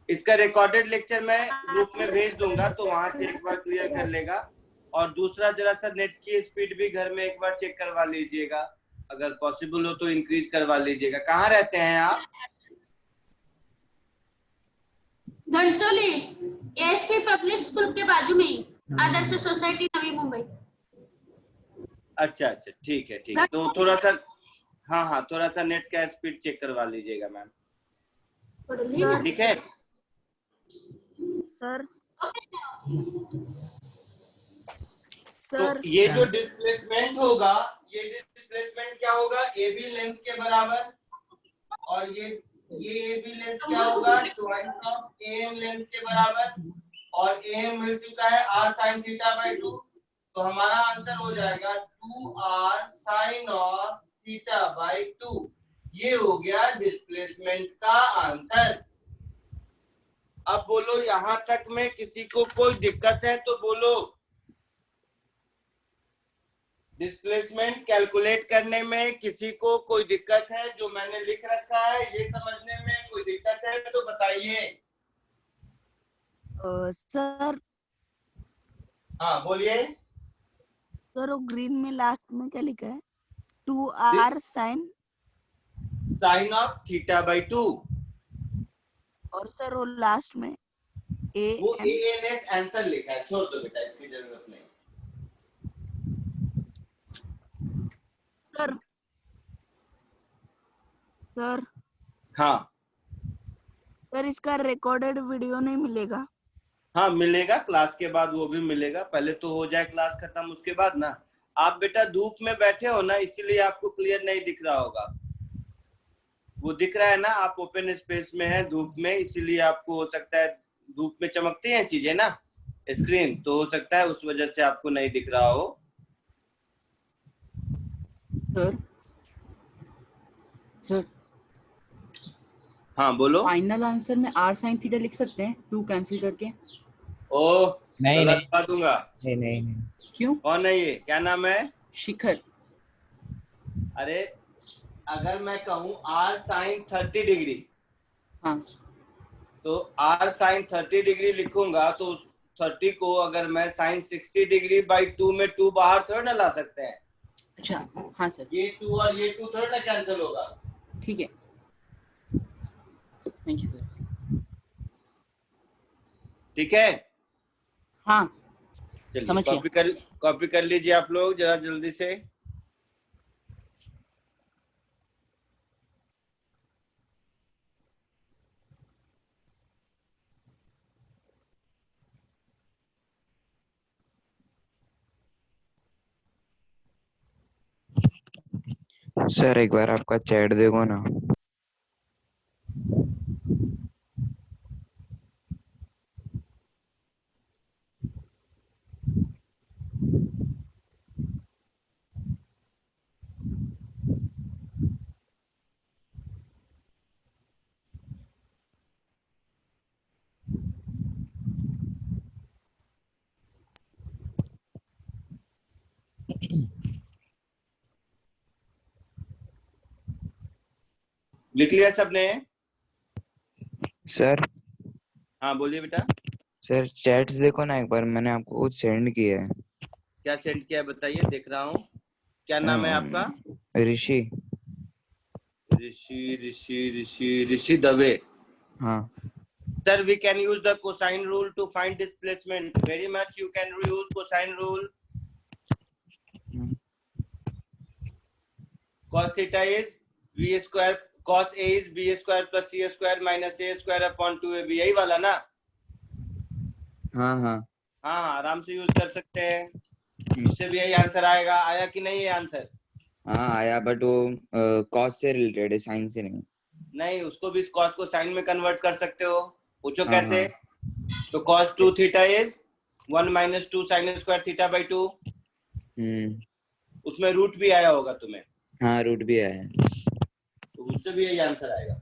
इसका रिकॉर्डेड लेक्चर मैं ग्रुप में भेज दूंगा, तो वहां से एक बार क्लियर कर लेगा। और दूसरा जरा सा नेट की स्पीड भी घर में एक बार चेक करवा लीजिएगा, अगर पॉसिबल हो तो इंक्रीज करवा लीजिएगा। कहाँ रहते हैं आप? घनसोली एएसपी पब्लिक स्कूल के बाजू में ही, आदर्श सोसाइटी नवी मुंबई। अच्छा अच्छा ठीक है ठीक है। तो थोड़ा सा हाँ थोड़ा सा नेट का स्पीड चेक करवा लीजिएगा मैम, ठीक है सर तो ये जो डिस्प्लेसमेंट होगा, ये डिस्प्लेसमेंट क्या होगा? AB लेंथ के बराबर, और ये AB लेंथ क्या होगा? ट्वाइस ऑफ AM लेंथ के बराबर, और AM मिल चुका है R sin थीटा बाई 2। तो हमारा आंसर हो जाएगा 2R sin of theta by 2। ये हो गया डिस्प्लेसमेंट का आंसर। अब बोलो यहां तक में किसी को कोई दिक्कत है तो बोलो। डिस्प्लेसमेंट कैलकुलेट करने में किसी को कोई दिक्कत है? जो मैंने लिख रखा है ये समझने में कोई दिक्कत है तो बताइए। सर हाँ बोलिए। सर वो ग्रीन में लास्ट में क्या लिखा है? 2R sign of theta by 2। और सर वो लास्ट में वो ANS आंसर लिखा है, छोड़ दो बेटा, इसकी जरूरत नहीं। सर हाँ सर इसका रिकॉर्डेड वीडियो नहीं मिलेगा? हाँ मिलेगा, क्लास के बाद वो भी मिलेगा। पहले तो हो जाए क्लास खत्म, उसके बाद ना। आप बेटा धूप में बैठे हो ना, इसीलिए आपको क्लियर नहीं दिख रहा होगा। वो दिख रहा है ना, आप ओपन स्पेस में है, धूप में, इसीलिए आपको हो सकता है धूप में चमकती हैं चीजें ना स्क्रीन, तो हो सकता है उस वजह से आपको नहीं दिख रहा हो। सर सर हाँ बोलो। फाइनल आंसर में r sin थीटा लिख सकते हैं 2 कैंसिल करके? ओ नहीं गलत नहीं बात दूंगा। नहीं नहीं नहीं। क्यों? कौन है ये, क्या नाम है? शिखर। अरे अगर मैं कहूँ r sin 30 डिग्री, हाँ तो r sin 30 डिग्री लिखूंगा, तो 30 को अगर मैं sin 60 डिग्री बाई 2 में 2 बाहर थोड़ा ना ला सकते हैं। अच्छा हाँ सर ये 2 और ये 2 थोड़ा ना कैंसिल होगा। ठीक है, थैंक यू सर। ठीक है, हाँ चलिए समझ गया। कॉपी कर लीजिए आप लोग जरा जल्दी से। सर एक बार आपका चैट देखो ना। लिख लिया सबने? सर हाँ बोलिए बेटा। सर चैट्स देखो ना एक बार, मैंने आपको कुछ सेंड किया है। क्या सेंड किया है बताइए, देख रहा हूँ। क्या नाम है आपका? ऋषि। ऋषि ऋषि ऋषि ऋषि दवे। हाँ Sir, we can use the cosine rule to find displacement. Very much you can use cosine rule. Cos theta is v square, cos a is b square plus c square minus a square upon 2ab, यही वाला ना? हाँ हाँ हाँ आराम से use कर सकते हैं, इससे भी यही आंसर आएगा। आया कि नहीं ये आंसर? हाँ आया, बट वो कॉस से रिलेटेड है, साइन से नहीं। नहीं, उसको भी cos को sin में कन्वर्ट कर सकते हो। पूछो हाँ, कैसे? तो cos 2 theta is 1 minus 2 sin square theta by 2। उसमें रूट भी आया होगा तुम्हें। हाँ रूट भी आया है। तो उससे भी यही आंसर आएगा।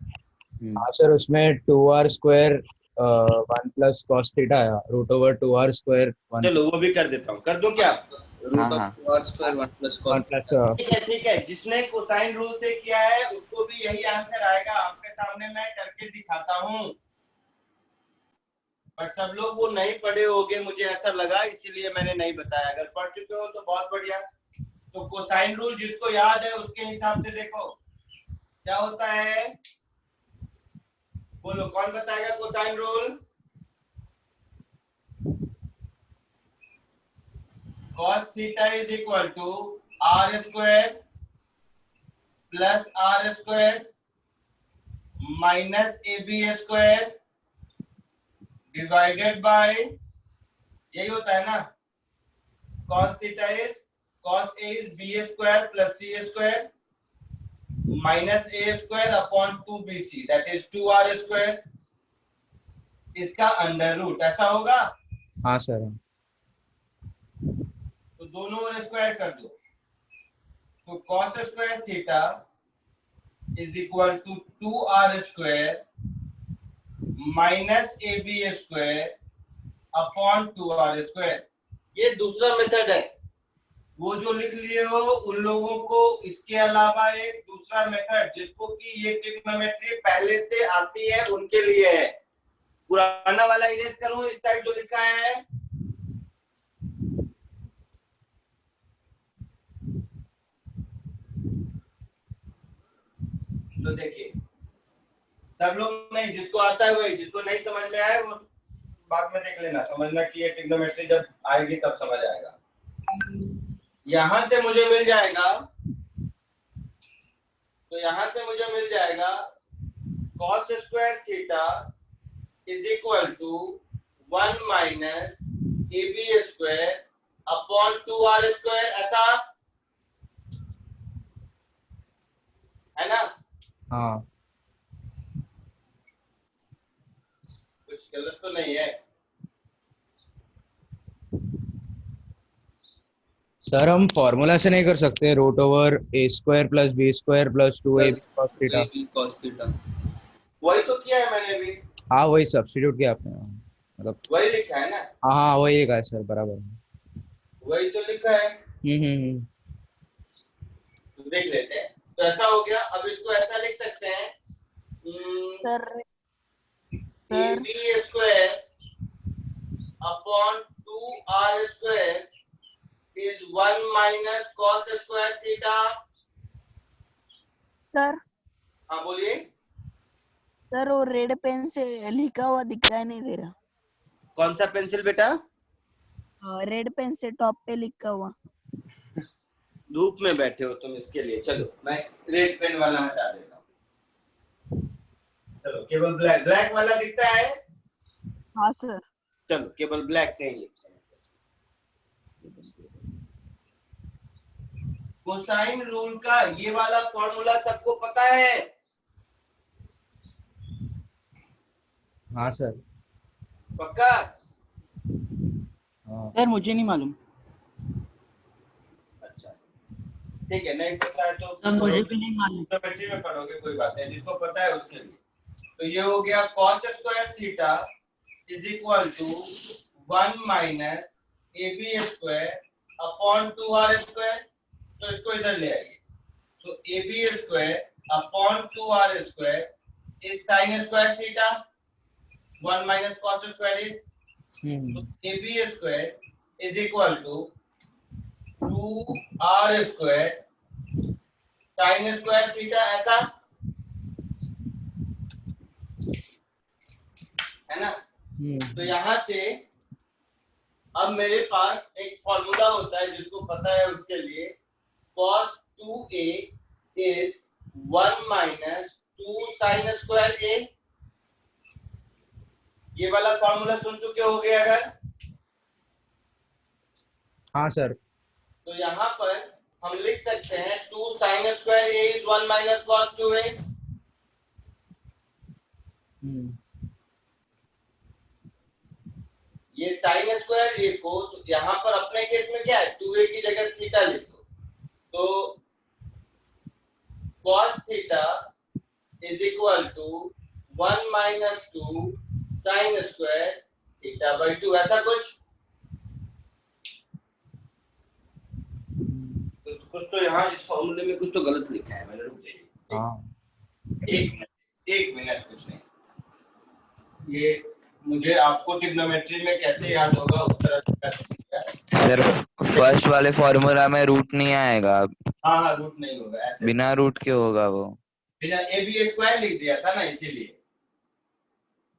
हाँ सर उसमें 2r square 1 plus cos theta आया, रूट ओवर 2r स्क्वायर 1 चलो वो भी कर देता हूँ, कर दूं क्या? Root of 2r square 1 plus cos theta. ठीक है, जिसने कोसाइन रूल से किया है उसको भी यही आंसर आएगा। आपके सामने मैं करके दिखाता हूँ, बट सब लोग वो नहीं पढ़े होंगे मुझे ऐसा लगा, इसीलिए मैंने नहीं बताया। अगर पढ़ चुके हो तो बहुत बढ़िया। तो कोसाइन रूल जिसको याद है उसके हिसाब से देखो क्या होता है। बोलो कौन बताएगा cosine rule? cos theta is equal to r square plus r square minus ab square divided by, यही होता है ना? cos theta is cos a is b square plus c square minus a square upon 2bc, that is 2r square, इसका under root, ऐसा होगा? हाँ sir. तो दोनों ओर स्क्वायर कर दो। तो cos square theta is equal to 2r square minus ab square upon 2r square. ये दूसरा मेथड है, वो जो लिख लिए हो उन लोगों को इसके अलावा एक दूसरा मेथड जिसको कि ये ट्रिग्नोमेट्री पहले से आती है उनके लिए है। पुराना वाला इरेज करूं, इस साइड जो लिखा है तो देखिए सब लोग नहीं, जिसको आता है वही, जिसको नहीं समझ में आए वो बाद में देख लेना, समझना कि ये ट्रिग्नोमेट्री जब आएगी तब समझ आएगा। यहां से मुझे मिल जाएगा, तो यहां से मुझे मिल जाएगा cos square theta is equal to 1 minus AB square upon 2R square, ऐसा है ना? हाँ कुछ गलत तो नहीं है? सर हम फॉर्मूला से नहीं कर सकते root over a square plus b square plus 2ab cos theta? cos theta. वही तो किया है मैंने भी, हाँ वही सब्स्टिट्यूट किया आपने, मतलब वही लिखा है ना, हाँ हाँ वही लिखा है सर, बराबर। वही तो लिखा है, हम्म। तो देख लेते हैं। तो ऐसा हो गया, अब इसको ऐसा लिख सकते हैं, sir AB square upon 2R square is 1 minus cos square theta। Sir हाँ बोलिए। सर वो रेड पेन से लिखा हुआ दिखाई नहीं दे रहा। कौन सा पेंसिल बेटा? रेड पेन से टॉप पे लिखा हुआ। धूप में बैठे हो तुम, इसके लिए। चलो मैं रेड पेन वाला हटा देता हूँ। चलो केवल ब्लैक, ब्लैक वाला दिखता है? हाँ सर। चलो केवल ब्लैक से ही लिखते हैं। कोसाइन रूल का ये वाला फॉर्मूला सबको पता है? हाँ सर। पक्का? हाँ सर मुझे नहीं मालूम। अच्छा ठीक है, नहीं पता है तो सर मुझे भी नहीं मालूम। ट्रिग्नोमेट्री में पढ़ोगे, कोई बात नहीं, जिसको पता है उसके लिए। तो ये हो गया cos square theta is equal to 1 minus AB square upon 2R square. तो इसको इधर ले आइए। So AB square upon 2R square is sin square theta, 1 minus cos square is, so AB square is equal to 2R square sin square theta, ऐसा है ना? तो यहाँ से अब मेरे पास एक फॉर्मूला होता है, जिसको पता है उसके लिए, cos 2A is 1 minus 2 sin square A। ये वाला फॉर्मूला सुन चुके होंगे अगर? हाँ सर। तो यहाँ पर हम लिख सकते हैं 2 sin square A is 1 minus cos 2A। ये sin स्क्वायर A को तो यहाँ पर अपने केस में क्या है, 2A की जगह थीटा लिख दो, तो cos theta is equal to 1 minus 2 sin square theta by 2, ऐसा कुछ तो यहाँ इस फॉर्मूले में कुछ तो गलत लिखा है मैंने, रुक जाइए। हाँ एक मिनट, कुछ नहीं, ये मुझे आपको ट्रिग्नोमेट्री में कैसे याद होगा उस तरह से। सर फर्स्ट वाले फॉर्मूला में रूट नहीं आएगा। हाँ हाँ रूट नहीं होगा, ऐसे बिना रूट के होगा वो। बिना AB स्क्वायर लिख दिया था ना, इसीलिए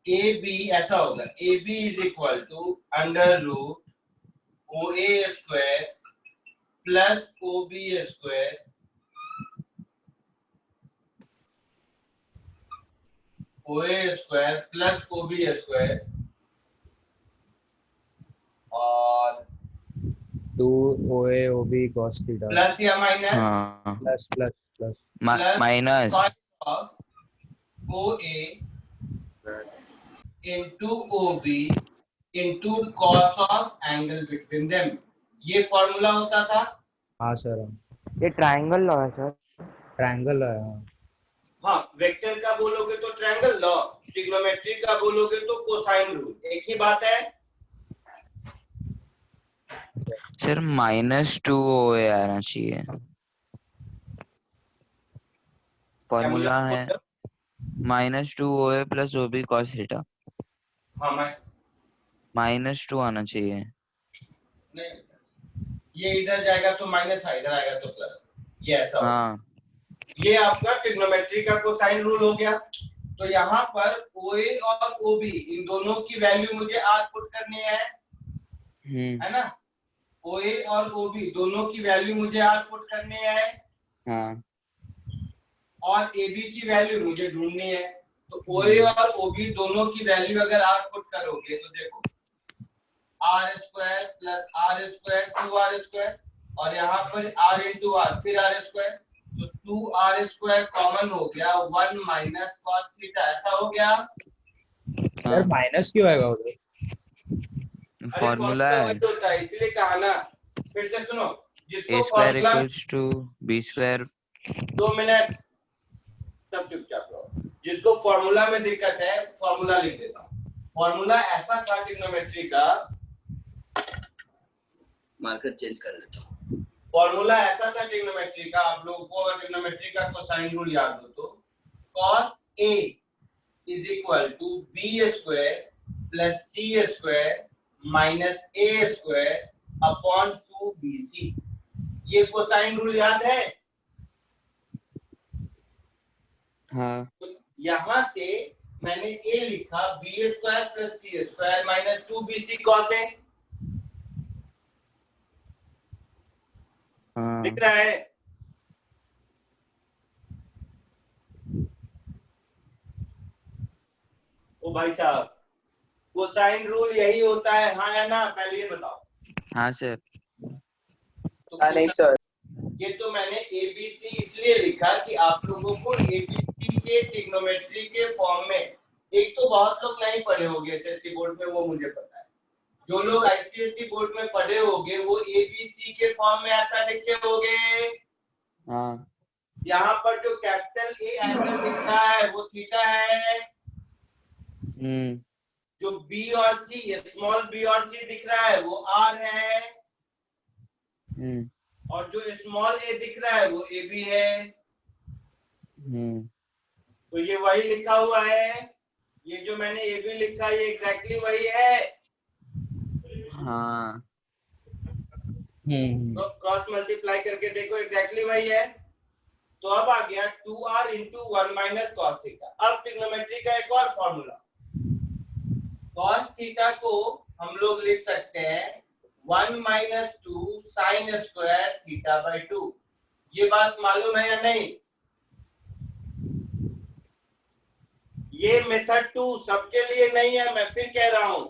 AB ऐसा होगा, AB is equal to under root OA square plus OB square OA square plus OB square और 2OA OB cos theta plus या माइनस, हाँ plus plus plus minus of OA into OB into cos of angle between them, ये formula होता था। हाँ sir. ये triangle law है sir. Triangle है हाँ। हाँ वेक्टर का बोलोगे तो ट्रायंगल लॉ, ट्रिग्नोमेट्री का बोलोगे तो कोसाइन रूल, एक ही बात है। सर -2OA आना चाहिए, फॉर्मूला है -2OA plus OB cos theta. हाँ मैं -2 आना चाहिए। नहीं, ये इधर जाएगा तो माइनस, इधर आएगा तो प्लस, ये ऐसा होगा। हाँ ये आपका ट्रिग्नोमेट्री का कोसाइन रूल हो गया। तो यहाँ पर OA और OB इन दोनों की वैल्यू मुझे आज पुट करनी है ना, OA और OB दोनों की वैल्यू मुझे आज पुट करनी है, हाँ और AB की वैल्यू मुझे ढूंढनी है। तो तो OA और OB दोनों की वैल्यू अगर आप पुट करोगे तो देखो r square plus r square 2r square और यहाँ पर r इंटू आर फिर r स्क्वायर, तो 2r स्क्वायर कॉमन हो गया 1 माइनस कॉस थीटा, ऐसा हो गया। सर माइनस क्यों आएगा उधर? अरे फॉर्मूला है वही होता है, इसलिए कहा ना। फिर से सुनो, जिसको a square formula, equals to b square 2 minute सब चुपचाप रहो। जिसको फॉर्मूला में दिक्कत है फॉर्मूला लिख देता हूँ। फॉर्मूला ऐसा था ट्रिग्नोमेट्री का, मार्कर चेंज कर देता हूँ। फॉर्मूला ऐसा था ट्रिग्नोमेट्री का, आप लोगों को अगर ट्रिग्नोमेट्री का कोसाइन रूल याद हो तो cos A is equal to b square plus c square minus a square upon 2bc। ये कोसाइन रूल याद है? हाँ तो यहाँ से मैंने a लिखा b square plus c square minus 2bc cos A। हाँ दिख रहा है? ओ भाई साहब, कोसाइन रूल यही होता है, हाँ या ना? पहले ये बताओ। हाँ सर तो नहीं सर, ये तो मैंने ABC इसलिए लिखा कि आप लोगों को ABC के ट्रिग्नोमेट्री के फॉर्म में, एक तो बहुत लोग नहीं पढ़े होंगे SSC बोर्ड में, वो मुझे पता है। जो लोग ICSE बोर्ड में पढ़े होंगे वो ABC के फॉर्म में ऐसा लिखे होंगे। हाँ यहाँ पर जो कैपिटल A एंगल दिख रहा है वो थीटा है, जो B और C, स्मॉल b और c दिख रहा है वो R है, और जो स्मॉल a दिख रहा है वो AB है। तो ये वही लिखा हुआ है, ये जो मैंने AB लिखा ये एग्जैक्टली वही है। हाँ तो क्रॉस मल्टीप्लाई करके देखो, एग्जैक्टली वही है। तो अब आ गया 2r into 1 minus cos theta. अब ट्रिग्नोमेट्री का एक और फॉर्मूला, कॉस थीटा को हम लोग लिख सकते हैं 1 minus 2 sine square theta by 2। ये बात मालूम है या नहीं? ये मेथड 2 सबके लिए नहीं है, मैं फिर कह रहा हूं,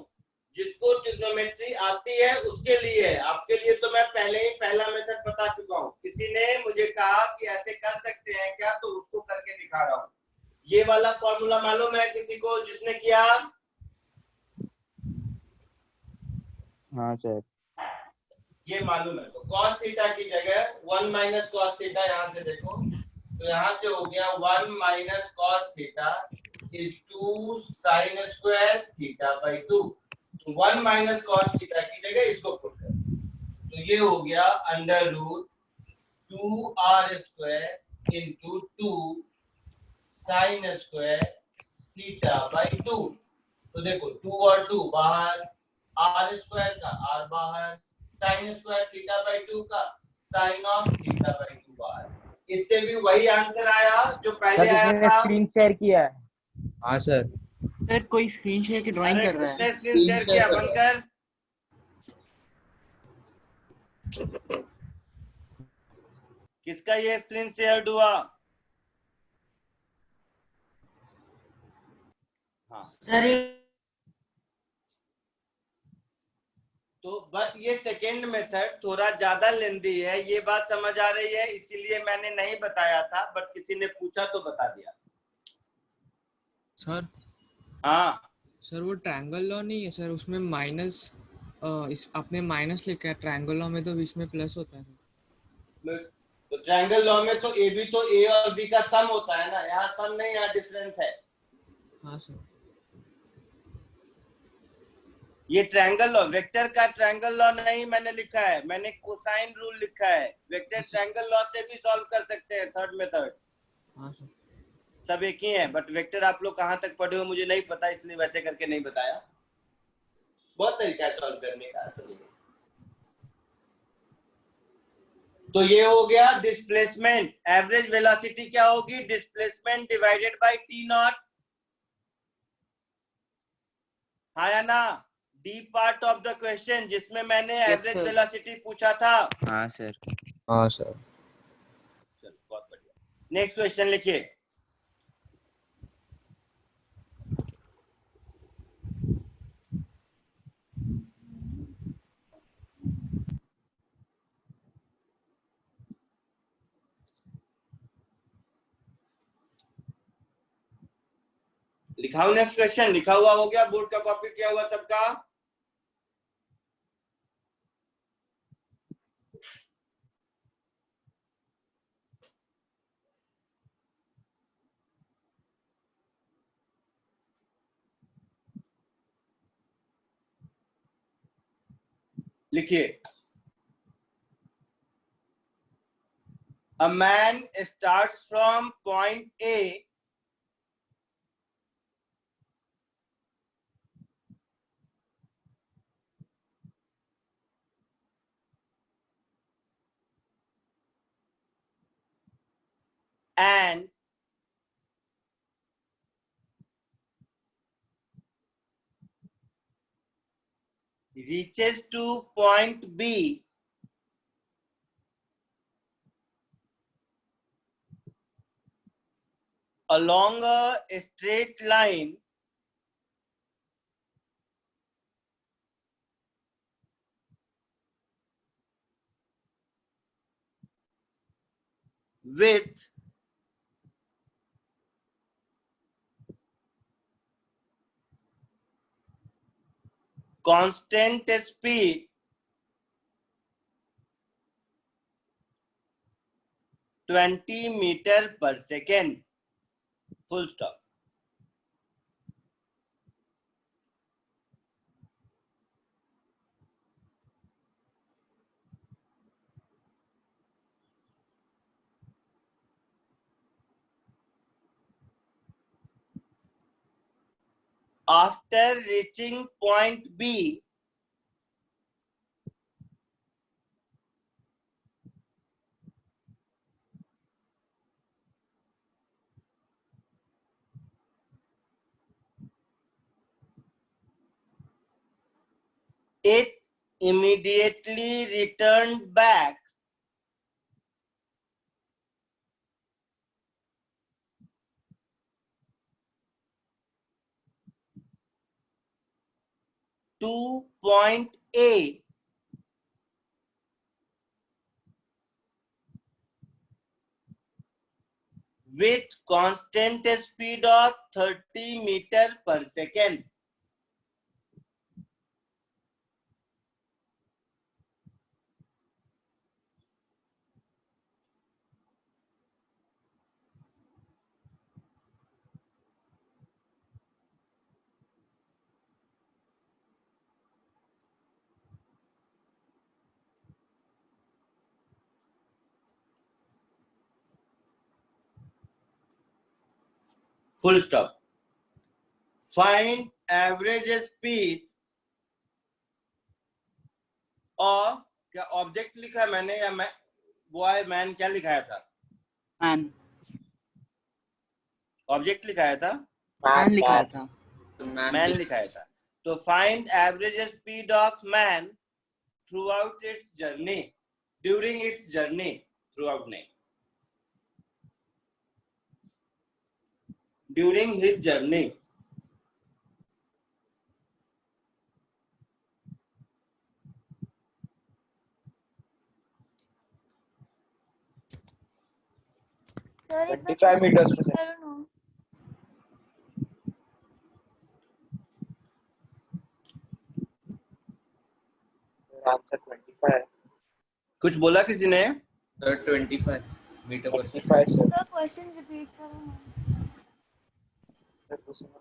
जिसको ट्रिग्नोमेट्री आती है उसके लिए है। आपके लिए तो मैं पहले ही पहला मेथड बता चुका हूं। किसी ने मुझे कहा कि ऐसे कर सकते हैं क्या, तो उसको करके दिखा रहा हूं। ये वाला फॉर्मूला मालूम है किसी को जिसने किया? हाँ सर ये मालूम है। तो cos थीटा की जगह 1 माइनस कॉस थीटा, यहाँ से देखो तो यहाँ से हो गया 1 minus cos theta is 2 sine square theta by 2। तो 1 माइनस कॉस थीटा की जगह इसको पुट कर, तो ये हो गया under root 2r square into 2 sine square theta by 2। तो देखो 2 और 2 बाहर, r स्क्वायर का r बाहर, साइन स्क्वायर थीटा बाई 2 का साइन ऑफ थीटा बाई 2 बाहर। इससे भी वही आंसर आया जो पहले आया था। स्क्रीन शेयर किया है। हाँ सर सर कोई स्क्रीन शेयर की ड्राइंग कर रहा है। स्क्रीन शेयर किया, बंद कर। किसका ये स्क्रीन शेयर हुआ? हाँ सर तो बट ये सेकेंड मेथड थोड़ा ज्यादा लेंदी है, ये बात समझ आ रही है, इसीलिए मैंने नहीं बताया था, बट किसी ने पूछा तो बता दिया। सर हाँ सर वो ट्रायंगल लॉ नहीं है सर, उसमें माइनस इस आपने माइनस लिखा है, ट्रायंगल लॉ में तो बीच में प्लस होता है। तो ट्रायंगल लॉ में तो ए बी तो ए और बी का सम होता है ना, यहाँ सम नहीं, यहाँ डिफरेंस है। हाँ सर ये ट्रायंगल लॉ, वेक्टर का ट्रायंगल लॉ नहीं मैंने लिखा है, मैंने कोसाइन रूल लिखा है। वेक्टर ट्रायंगल लॉ से भी सॉल्व कर सकते हैं थर्ड मेथड। हाँ सर सब एक ही है, बट वेक्टर आप लोग कहाँ तक पढ़े हो मुझे नहीं पता, इसलिए वैसे करके नहीं बताया। बहुत तरीका है सॉल्व करने का असल में। तो ये हो गया डिस्प्लेसमेंट। एवरेज वेलोसिटी क्या होगी? Displacement divided by t not, हाँ या ना? D part of the question जिसमें मैंने एवरेज वेलोसिटी पूछा था। हाँ सर हाँ सर चलो बहुत बढ़िया। नेक्स्ट क्वेश्चन लिखिए। लिखाओ नेक्स्ट क्वेश्चन। लिखा हुआ हो गया, बोर्ड का कॉपी किया हुआ सबका? लिखिए। A man starts from point A and reaches to point B along a straight line with constant speed 20 meter per second. Full stop. After reaching point B, it immediately returned back to point A with constant speed of 30 meter per second. Full stop. Find average speed of, क्या object लिखा है मैंने या मैं boy man क्या लिखाया था? Man object लिखाया था, मैन लिखा था। मैन लिखाया था। तो find average speed of man through its journey, during its journey, through नहीं, during his journey. Sir 25 meters per second. Answer 25 कुछ बोला किसी ने? Sir 25 meter per second. 25 sir. Sir question repeat करो ना। सर तो सुनो।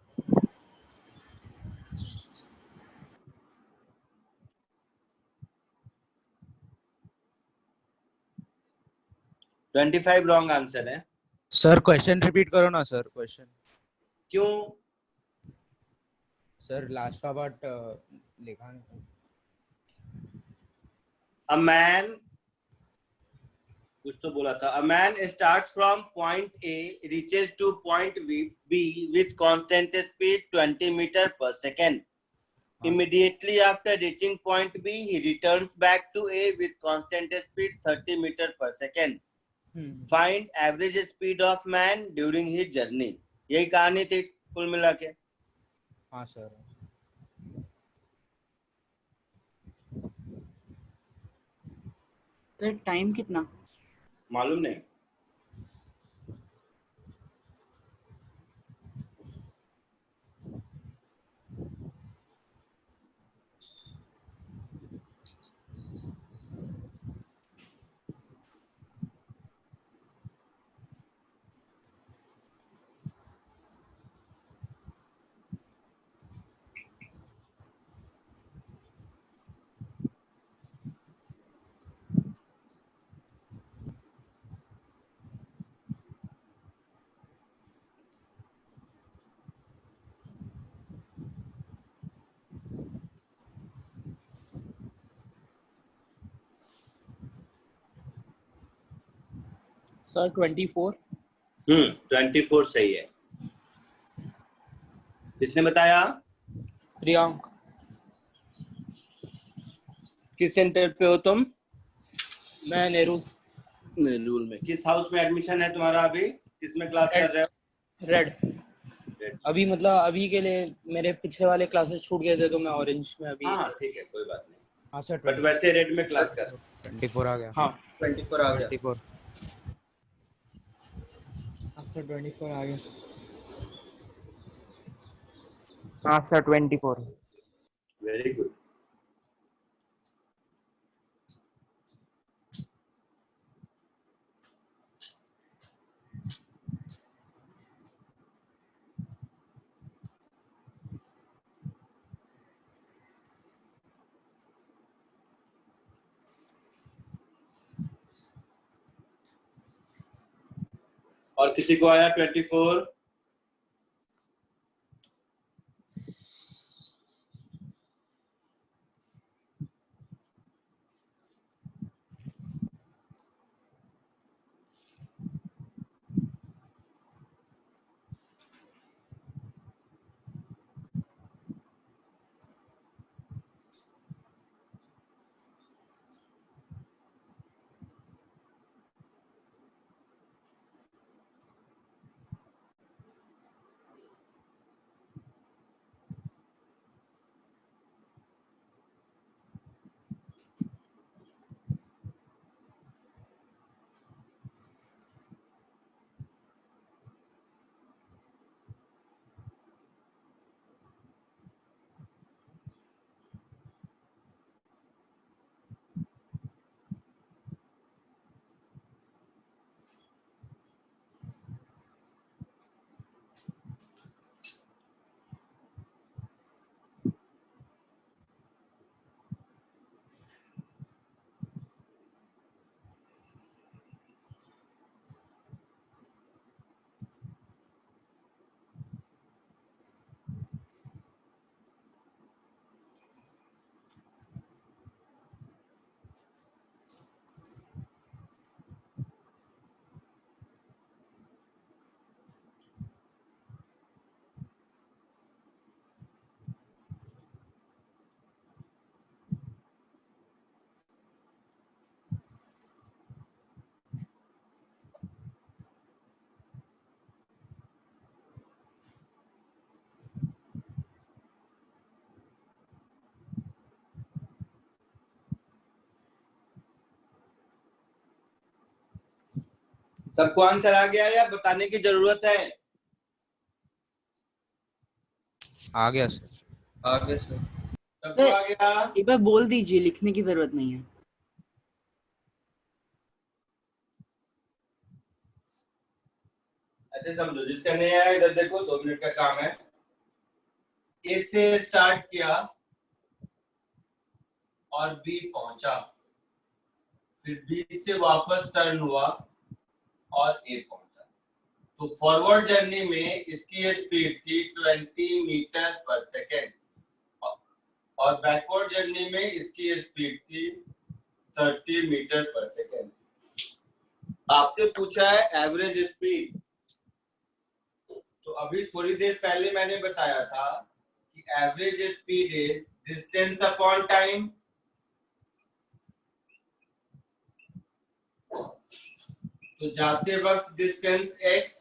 25 wrong answer है। सर क्वेश्चन रिपीट करो ना सर, क्वेश्चन। क्यों? सर लास्ट का पार्ट लिखा नहीं। A man, कुछ तो बोला था। A man starts from point A, reaches to point B with constant speed 20 meter per second. Immediately after reaching point B, he returns back to A with constant speed 30 meter per second. Find average speed of man during his journey. यही कहानी थी कुल मिला के। हाँ sir. तो time कितना मालूम नहीं। सर 24। 24 सही है। किसने बताया? प्रियांक। किस सेंटर पे हो तुम? मैं नेहरू। नेरूल में। किस हाउस में एडमिशन है तुम्हारा अभी? किसमें क्लास कर रहे हो? रेड। अभी मतलब अभी के लिए मेरे पिछले वाले क्लासेस छूट गए थे तो मैं ऑरेंज में अभी। हाँ ठीक है, कोई बात नहीं। हाँ सर बट वैसे रेड में क्लास कर। 24 आ गया। हाँ 24 आ गया। 24। सर 24 आ गया। हाँ सर 24। Very good. और किसी को आया 24? सबको आंसर आ गया या बताने की जरूरत है? आ गया सर। आ गया सर। सबको आ गया? एक बार बोल दीजिए, लिखने की जरूरत नहीं है। ऐसे समझो, जिसका नहीं आया इधर देखो, 2 मिनट का काम है। ए से स्टार्ट किया और बी पहुंचा, फिर बी से वापस टर्न हुआ और ए पहुंचा। तो फॉरवर्ड जर्नी में इसकी स्पीड थी 20 मीटर पर सेकेंड और बैकवर्ड जर्नी में इसकी स्पीड थी 30 मीटर पर सेकेंड। आपसे पूछा है एवरेज स्पीड। तो अभी थोड़ी देर पहले मैंने बताया था कि average speed is distance upon time. तो जाते वक्त डिस्टेंस x,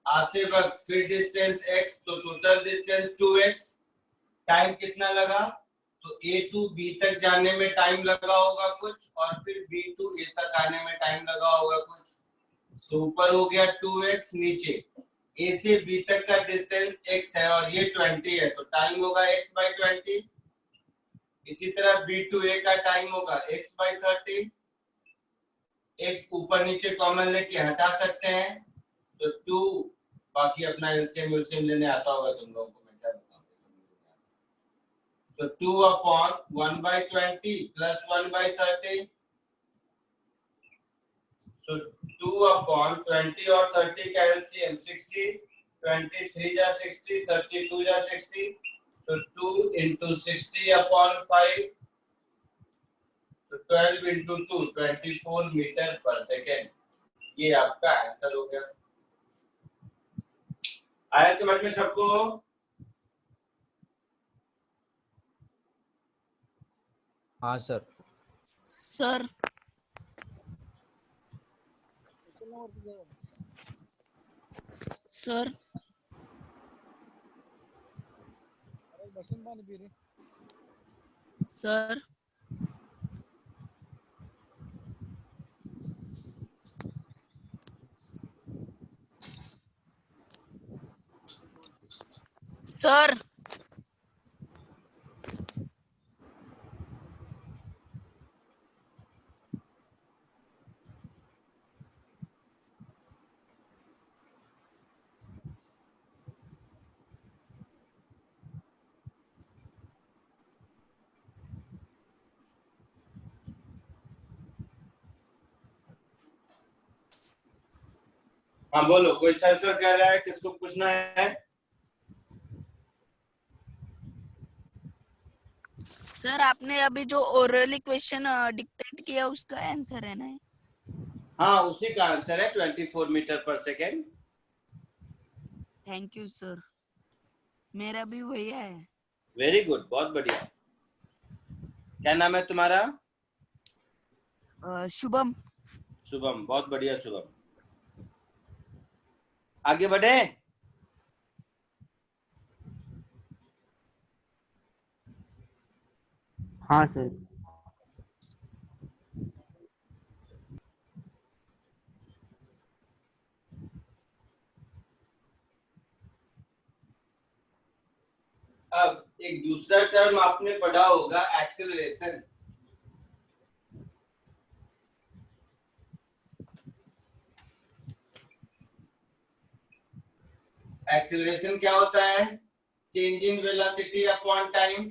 आते वक्त फिर डिस्टेंस x, तो टोटल डिस्टेंस 2x। टाइम कितना लगा? तो a टू b तक जाने में टाइम लगा होगा कुछ, और फिर b टू a तक आने में टाइम लगा होगा कुछ। तो ऊपर हो गया 2x, नीचे a से b तक का डिस्टेंस x है और ये 20 है, तो टाइम होगा x/20। इसी तरह b टू a का टाइम होगा x/30। x ऊपर नीचे कॉमन लेके हटा सकते हैं, तो 2, बाकी अपना एलसीएम लेने आता होगा तुम लोगों को, मैं क्या बताऊं। तो 2 अपॉन 1/20 प्लस 1/30। So 2 upon 20 और 30 का एलसीएम 60, 23 जा 60, 32 जा 60, तो 2 into 60 upon 5, तो 12 into 2, 24 मीटर पर सेकेंड। ये आपका आंसर हो गया। आया समझ में सबको? हाँ sir. Sir sir sir sir हाँ बोलो, कोई सर सर कह रहा है, किसको पूछना है? सर आपने अभी जो ओरली क्वेश्चन डिक्टेट किया उसका आंसर है ना? हाँ उसी का आंसर है 24 मीटर पर सेकेंड। थैंक यू सर, मेरा भी वही है। वेरी गुड, बहुत बढ़िया। क्या नाम है तुम्हारा? शुभम। शुभम, बहुत बढ़िया शुभम। आगे बढ़े। हाँ सर। अब एक दूसरा टर्म आपने पढ़ा होगा, एक्सेलरेशन। एक्सेलरेशन क्या होता है? Change in velocity upon time,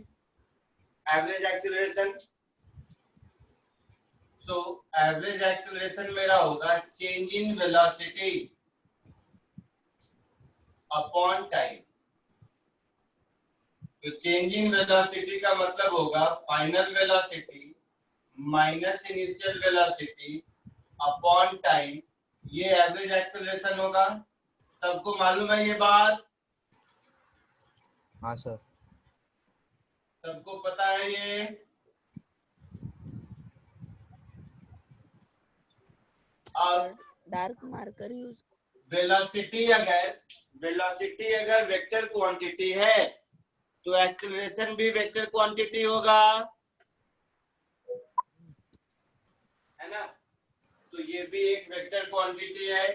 average acceleration. So average acceleration मेरा होगा change in velocity upon time. तो चेंज इन वेलोसिटी का मतलब होगा final velocity minus initial velocity upon time, ये एवरेज एक्सेलरेशन होगा। सबको मालूम है ये बात? हाँ सर। सबको पता है ये? अब डार्क मार्कर यूज। वेलोसिटी अगर वेक्टर क्वांटिटी है तो एक्सेलरेशन भी वेक्टर क्वांटिटी होगा, है ना? तो ये भी एक वेक्टर क्वांटिटी है।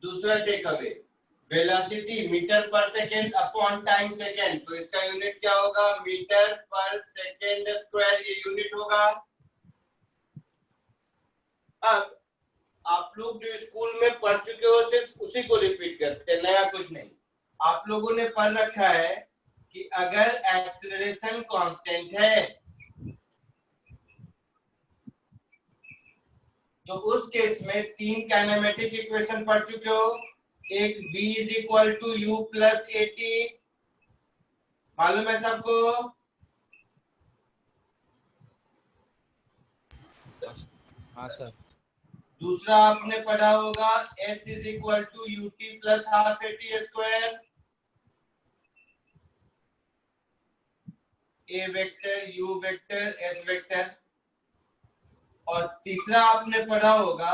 दूसरा टेक अवे, वेलोसिटी मीटर पर सेकेंड अपॉन टाइम सेकेंड, तो इसका यूनिट क्या होगा? मीटर पर सेकेंड स्क्वायर, ये यूनिट होगा। अब आप लोग जो स्कूल में पढ़ चुके हो सिर्फ उसी को रिपीट करते हैं, नया कुछ नहीं। आप लोगों ने पढ़ रखा है कि अगर एक्सेलरेशन कांस्टेंट है तो उस केस में तीन काइनेमेटिक इक्वेशन पढ़ चुके हो। एक v is equal to u plus at, मालूम है सबको? हाँ सर। दूसरा आपने पढ़ा होगा s is equal to u t plus half at square, a vector u vector s vector. और तीसरा आपने पढ़ा होगा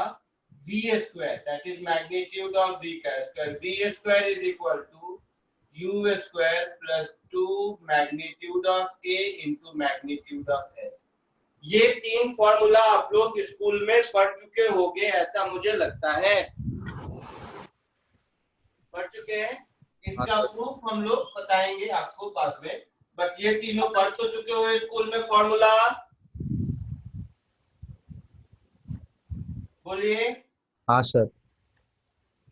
v square, that is magnitude of v का square, v square is equal to u square plus 2 magnitude of a into magnitude of s। ये तीन formula आप लोग स्कूल में पढ़ चुके होंगे, ऐसा मुझे लगता है। पढ़ चुके हैं? इसका प्रूफ हम लोग बताएंगे आपको बाद में, बट ये तीनों पढ़ तो चुके हो स्कूल में फॉर्मूला। बोलिए। हाँ सर।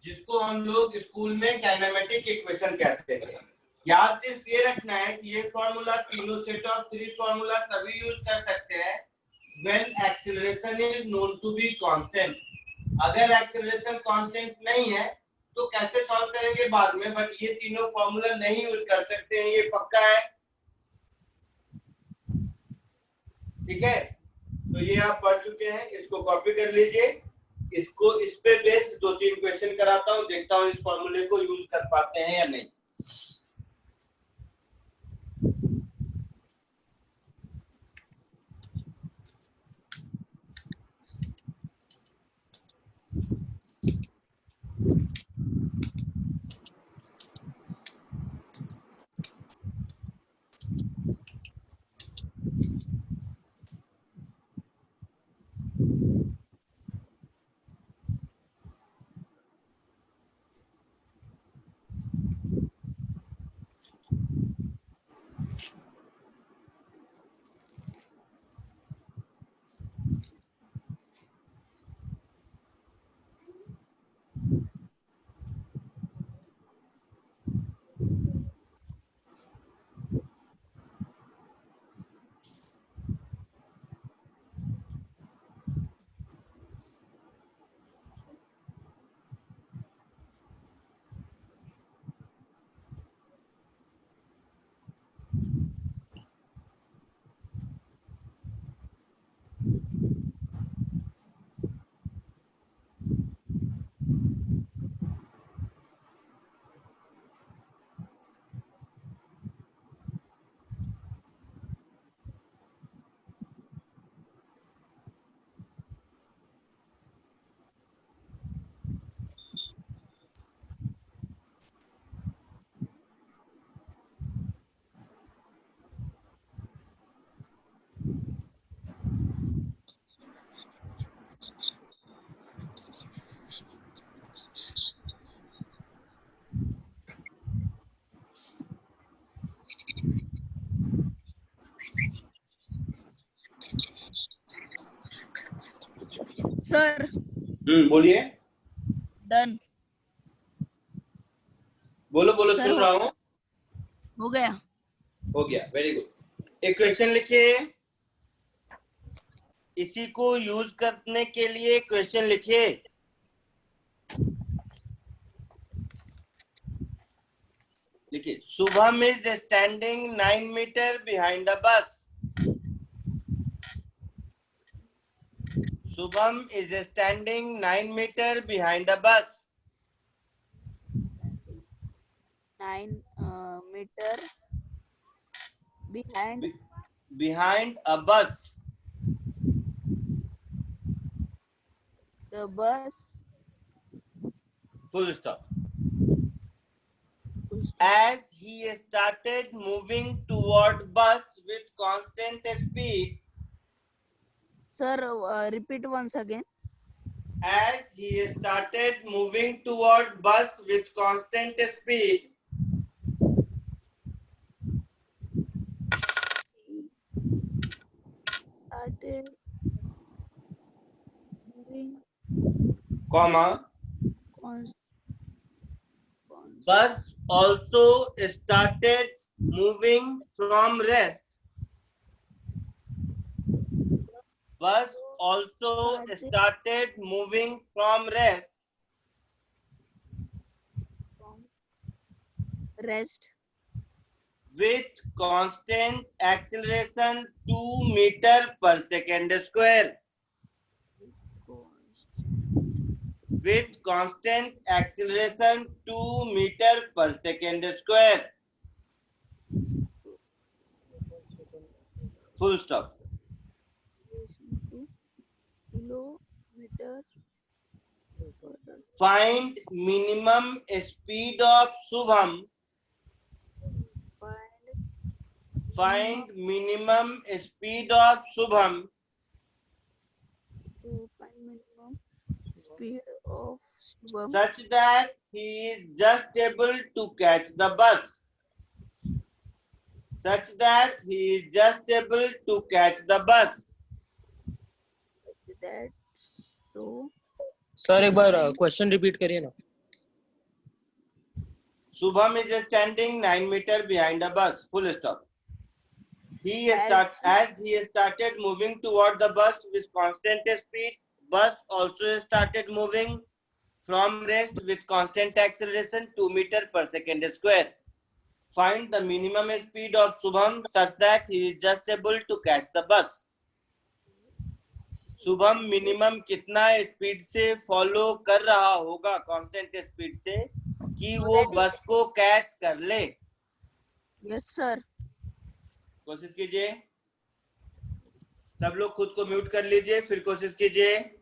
जिसको हम लोग स्कूल में काइनेमेटिक इक्वेशन कहते थे। याद सिर्फ ये रखना है कि ये फॉर्मूला तीनों सेट ऑफ थ्री फॉर्मूला तभी यूज कर सकते हैं when acceleration is known to be constant. अगर एक्सेलरेशन कांस्टेंट नहीं है तो कैसे सॉल्व करेंगे बाद में, बट ये तीनों फॉर्मूला नहीं यूज कर सकते हैं, ये पक्का है। ठीक है? तो ये आप पढ़ चुके हैं, इसको कॉपी कर लीजिए। इसको इस पे बेस्ड 2-3 क्वेश्चन कराता हूँ, देखता हूँ इस फॉर्मूले को यूज कर पाते हैं या नहीं। सर बोलिए। डन। बोलो बोलो, सर सुन रहा हूँ। हो गया। हो गया, वेरी गुड। एक क्वेश्चन लिखिए, इसी को यूज करने के लिए क्वेश्चन लिखिए। लिखिए, Shubham is standing 9 metre behind a bus. Shubham is standing 9 meter behind a bus. 9 meter behind Behind a bus. the bus. Full stop. As he started moving toward bus with constant speed. Sir, repeat once again. As he started moving toward bus with constant speed. Started moving. Comma. Bus also started moving from rest. Bus also started moving from rest. Rest. With constant acceleration 2 meter per second square. With constant acceleration 2 meter per second square. Full stop. Kilometer. Find minimum speed of Shubham. Find minimum speed of Shubham. Find minimum speed of Shubham. Such that he is just able to catch the bus. Such that he is just able to catch the bus. Such that so. Sir एक बार question repeat करिए ना। Shubham is standing 9 meter behind a bus. Full stop. As he started moving toward the bus with constant speed, bus also started moving from rest with constant acceleration 2 meter per second square. Find the minimum speed of Shubham such that he is just able to catch the bus. Shubham minimum कितना speed से follow कर रहा होगा, constant speed से, कि वो बस को कैच कर ले? Yes sir. कोशिश कीजिए, सब लोग खुद को म्यूट कर लीजिए, फिर कोशिश कीजिए।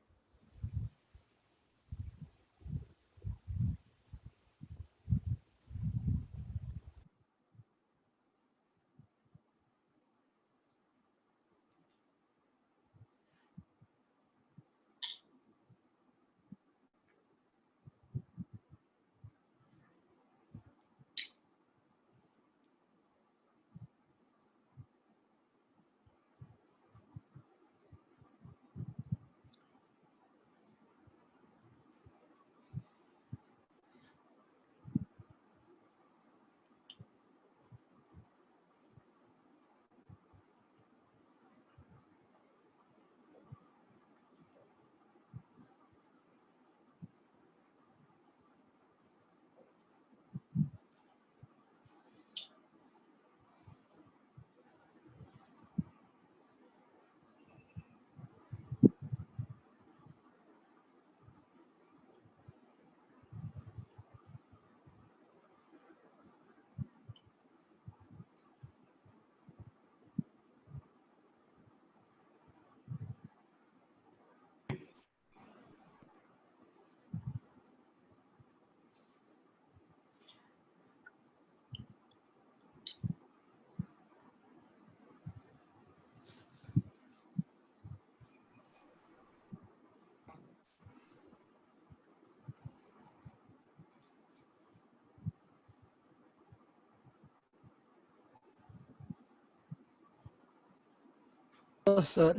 सर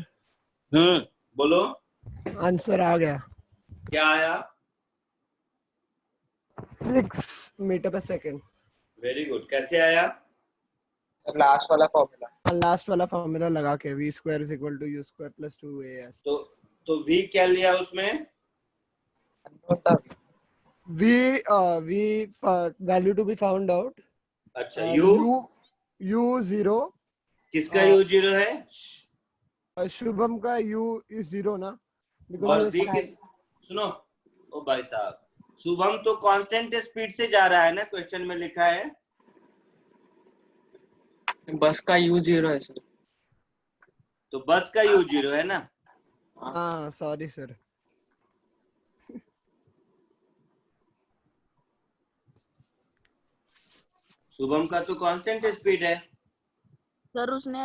बोलो। आंसर आ गया। क्या आया? 6 metre per second. Very good. कैसे आया? लास्ट वाला फॉर्मूला। लास्ट वाला फॉर्मूला लगा के v square is equal to u square plus 2as। तो v क्या लिया उसमें? v value to be found out. अच्छा, u 0। किसका u 0 है? शुभम का u इज 0 ना, और v किस, सुनो ओ भाई साहब, शुभम तो कांस्टेंट स्पीड से जा रहा है ना, क्वेश्चन में लिखा है। बस का u 0 है सर। तो बस का u 0 है ना? हाँ सॉरी सर। शुभम का तो कांस्टेंट स्पीड है सर। उसने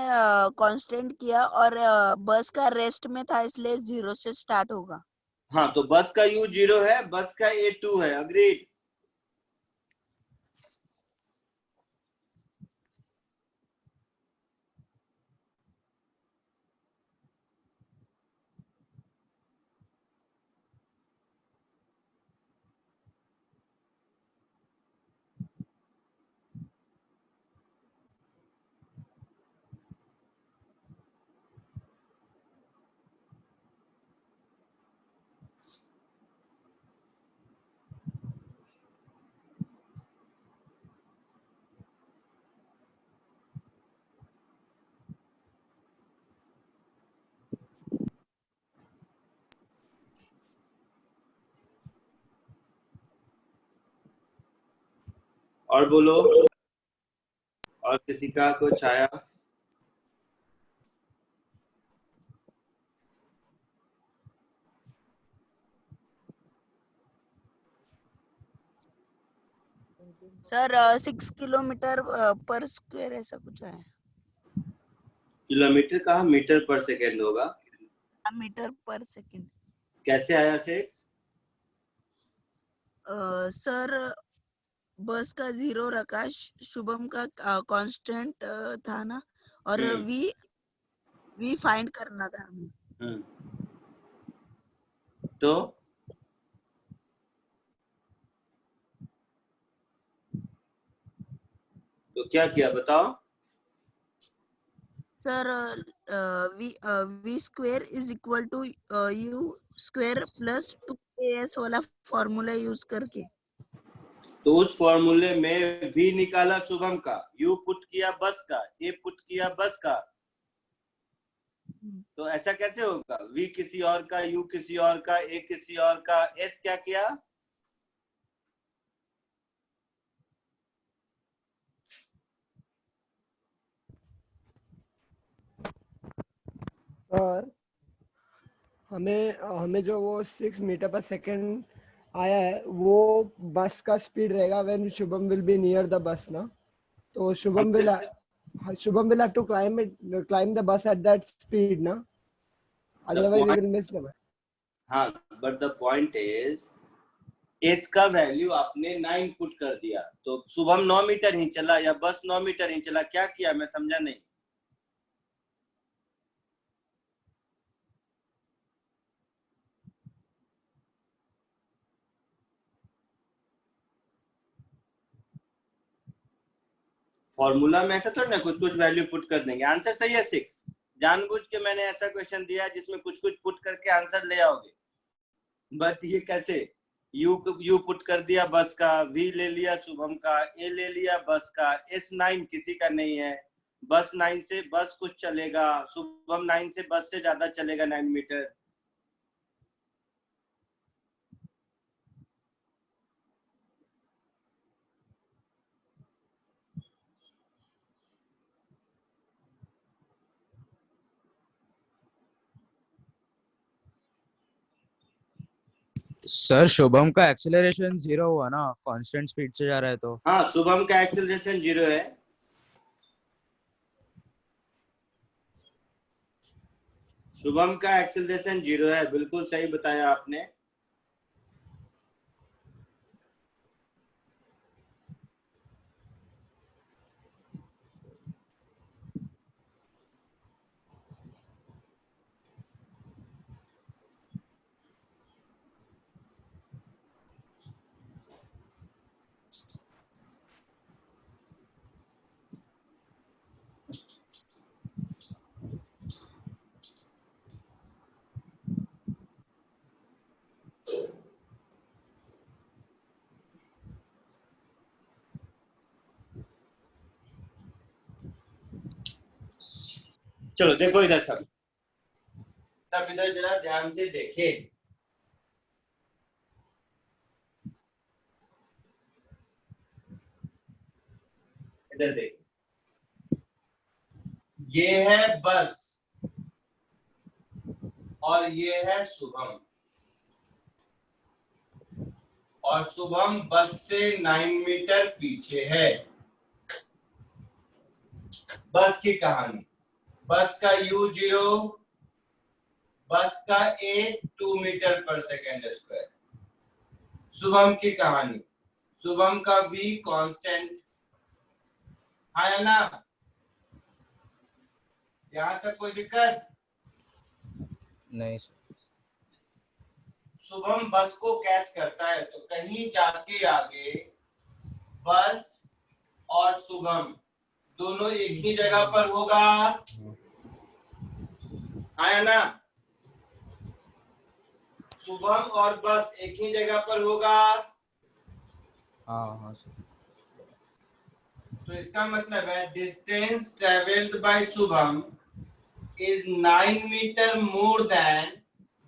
कांस्टेंट किया और बस का रेस्ट में था, इसलिए 0 से स्टार्ट होगा। हाँ, तो बस का u 0 है, बस का a 2 है। अग्रीड? और बोलो, और किसी का कुछ आया? सर 6 किलोमीटर पर स्क्वायर ऐसा कुछ है। किलोमीटर कहाँ, मीटर पर सेकेंड होगा। Metre per second. कैसे आया 6? सर बस का 0 रखा, शुभम का कांस्टेंट था ना, और वी फाइंड करना था हमें। तो क्या किया बताओ? Sir v square is equal to u square plus 2as वाला फॉर्मूला यूज करके। तो उस फॉर्मूले में v निकाला शुभम का, u पुट किया बस का, a पुट किया बस का, तो ऐसा कैसे होगा? v किसी और का, u किसी और का, a किसी और का, s क्या किया? और हमें हमें जो वो 6 मीटर पर सेकंड आया है वो बस का स्पीड रहेगा when Shubham will be near the bus ना, तो Shubham will have to climb the bus at that speed ना, otherwise he will miss the bus. हाँ, but the point is s का वैल्यू आपने 9 पुट कर दिया, तो शुभम 9 मीटर ही चला या बस 9 मीटर ही चला, क्या किया मैं समझा नहीं। फॉर्मूला में ऐसा थोड़ा ना कुछ कुछ वैल्यू पुट कर देंगे। आंसर सही है 6। जानबूझ के मैंने ऐसा क्वेश्चन दिया जिसमें कुछ कुछ पुट करके आंसर ले आओगे, बट ये कैसे? यू पुट कर दिया बस का, v ले लिया शुभम का, a ले लिया बस का, s9 किसी का नहीं है, बस 9 से बस कुछ चलेगा, शुभम 9 से बस से ज्यादा चलेगा 9 मीटर। सर शुभम का एक्सेलरेशन 0 हुआ ना, कांस्टेंट स्पीड से जा रहा है तो। हाँ, शुभम का एक्सेलरेशन 0 है। शुभम का एक्सेलरेशन 0 है, बिल्कुल सही बताया आपने। चलो देखो इधर सब इधर जरा ध्यान से देखे। इधर देख, ये है बस और ये है शुभम, और शुभम बस से 9 मीटर पीछे है। बस की कहानी, बस का u0, बस का a 2 मीटर पर सेकेंड स्क्वायर। शुभम की कहानी, शुभम का v कांस्टेंट है ना, यहां तक कोई दिक्कत नहीं। शुभम बस को कैच करता है तो कहीं जाके आगे बस और शुभम दोनों एक ही जगह पर होगा, है ना। शुभम और बस एक ही जगह पर होगा। हाँ सर। तो इसका मतलब है distance travelled by Shubham is 9 metre more than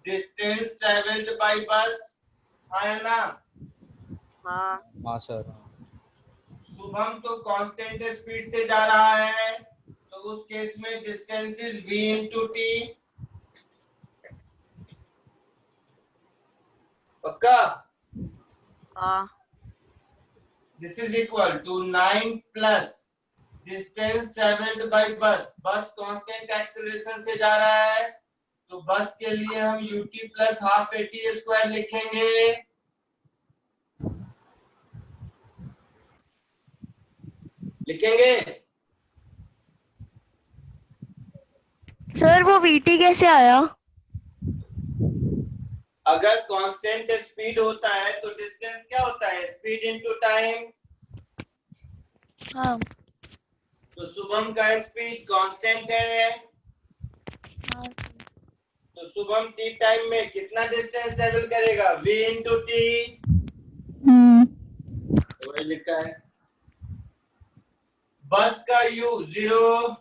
distance travelled by bus, है ना। हाँ सर। शुभम तो कांस्टेंट स्पीड से जा रहा है, तो उस केस में distance is v into t। पक्का? हाँ this is equal to 9 plus distance travelled by bus. Bus constant acceleration से जा रहा है, तो बस के लिए हम ut plus half at square लिखेंगे। लिखेंगे सर वो वीटी कैसे आया? अगर कांस्टेंट स्पीड होता है तो डिस्टेंस क्या होता है? Speed into time. हाँ तो शुभम का स्पीड कांस्टेंट है, हाँ तो शुभम टी टाइम में कितना डिस्टेंस ट्रेवल करेगा? v into t। तो वही लिखा है। बस का u 0,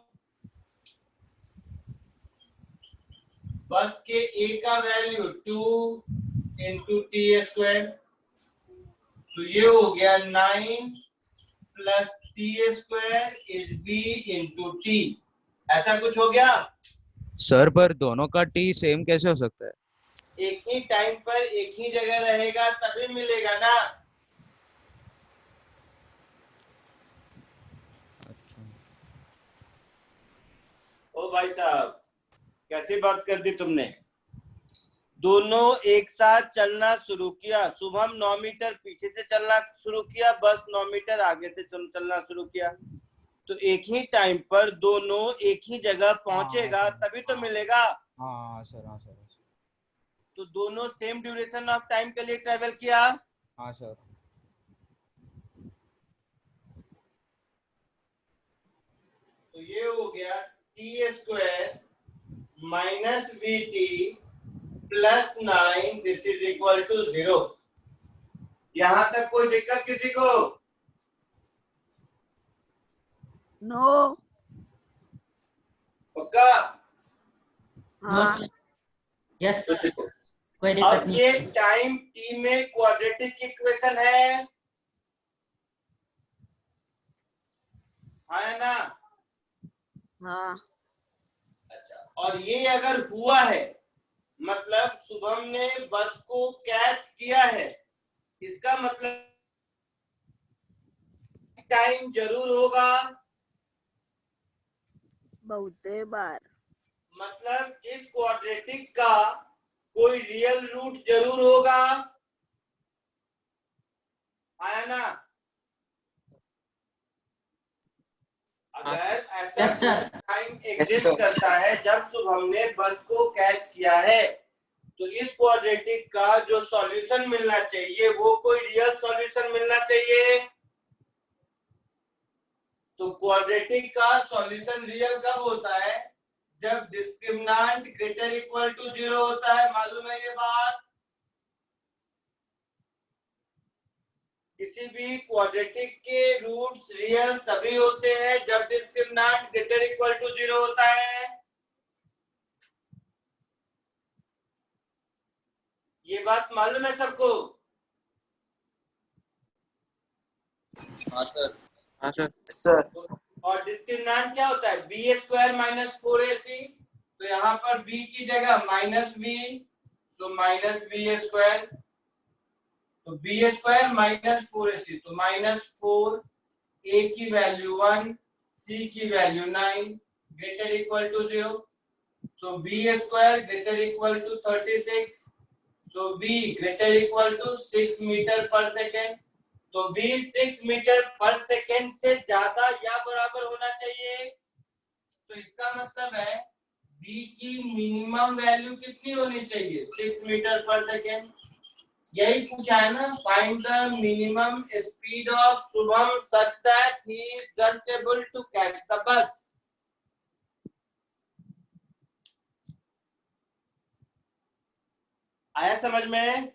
बस के ए का वैल्यू 2 इंटू टी स्क्वायर, तो ये हो गया 9 plus t square is b into t, ऐसा कुछ हो गया। सर पर दोनों का टी सेम कैसे हो सकता है? एक ही टाइम पर एक ही जगह रहेगा तभी मिलेगा ना। ओ भाई साहब, कैसी बात कर दी तुमने। दोनों एक साथ चलना शुरू किया, शुभम 9 मीटर पीछे से चलना शुरू किया, बस 9 मीटर आगे से चलना शुरू किया, तो एक ही टाइम पर दोनों एक ही जगह पहुंचेगा तभी तो मिलेगा। हाँ सर, हाँ सर, तो दोनों सेम ड्यूरेशन ऑफ टाइम के लिए ट्रेवल किया। हाँ सर। तो ये हो गया t square minus v t plus 9, this is equal to 0। यहां तक कोई दिक्कत किसी को? नो। पक्का? हाँ। यस सर, कोई अब दिक्कत नहीं। ये टाइम टी में क्वाड्रेटिक इक्वेशन है ना? हाँ। अच्छा, और ये अगर हुआ है मतलब शुभम ने बस को कैच किया है, इसका मतलब टाइम जरूर होगा। बहुते बार। मतलब इस क्वाड्रेटिक का कोई रियल रूट जरूर होगा, आया ना? अगर ऐसा Yes, sir. टाइम एग्जिस्ट करता है जब शुभम ने बस को कैच किया है, तो इस क्वाड्रेटिक का जो सॉल्यूशन मिलना चाहिए वो कोई रियल सॉल्यूशन मिलना चाहिए। तो क्वाड्रेटिक का सॉल्यूशन रियल कब होता है? जब डिस्क्रिमिनेंट ग्रेटर इक्वल टू 0 होता है, मालूम है ये बात? किसी भी क्वाड्रेटिक के रूट्स रियल तभी होते हैं जब डिस्क्रिमिनेंट ग्रेटर इक्वल टू 0 होता है। ये बात मालूम है सबको? हाँ सर। हाँ सर। और डिस्क्रिमिनेंट क्या होता है? बी स्क्वायर माइनस 4ac, तो यहाँ पर b की जगह माइनस बी, तो माइनस बी स्क्वायर, तो बी स्क्वायर माइनस 4ac, तो माइनस 4, a की वैल्यू 1, c की value 9, greater equal to 0, so v square greater equal to 36, so v greater equal to 6 metre पर सेकेंड, तो v 6 metre पर second से ज्यादा या बराबर होना चाहिए। तो इसका मतलब है v की मिनिमम वैल्यू कितनी होनी चाहिए? 6 मीटर पर सेकेंड। यही पूछा है ना, find the minimum speed of Shubham such that he is just able to catch the bus. आया समझ में?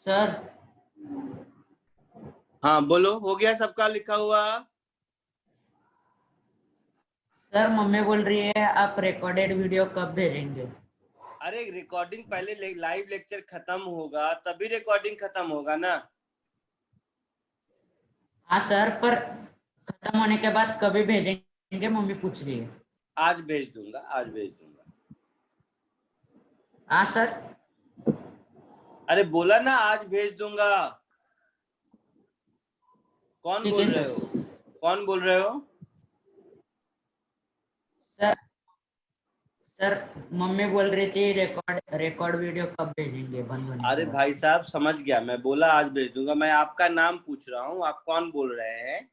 सर हाँ बोलो, हो गया सबका लिखा हुआ? सर मम्मी बोल रही है आप रिकॉर्डेड वीडियो कब भेजेंगे? अरे रिकॉर्डिंग पहले लाइव लेक्चर खत्म होगा तभी रिकॉर्डिंग खत्म होगा ना। हाँ सर, पर खत्म होने के बाद कभी भेजेंगे मम्मी पूछ रही है। आज भेज दूंगा, आज भेज दूंगा। हाँ सर। अरे बोला ना आज भेज दूंगा। कौन ठीक बोल है रहे सर। हो? कौन बोल रहे हो? सर मम्मी बोल रही थी रिकॉर्ड वीडियो कब भेजेंगे बंद होने अरे के बाद। भाई साहब समझ गया, मैं बोला आज भेज दूंगा। मैं आपका नाम पूछ रहा हूँ, आप कौन बोल रहे हैं?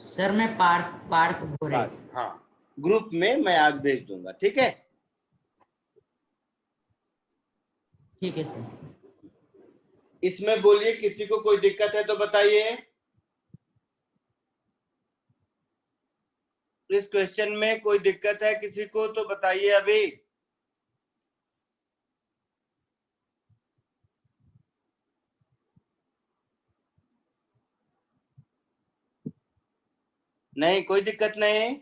सर मैं पार्थ भोरे। हाँ, ग्रुप में मैं आज भेज दूंगा, ठीक है? ठीक है सर। इसमें बोलिए किसी को कोई दिक्कत है तो बताइए। इस क्वेश्चन में कोई दिक्कत है किसी को तो बताइए अभी। नहीं, कोई दिक्कत नहीं?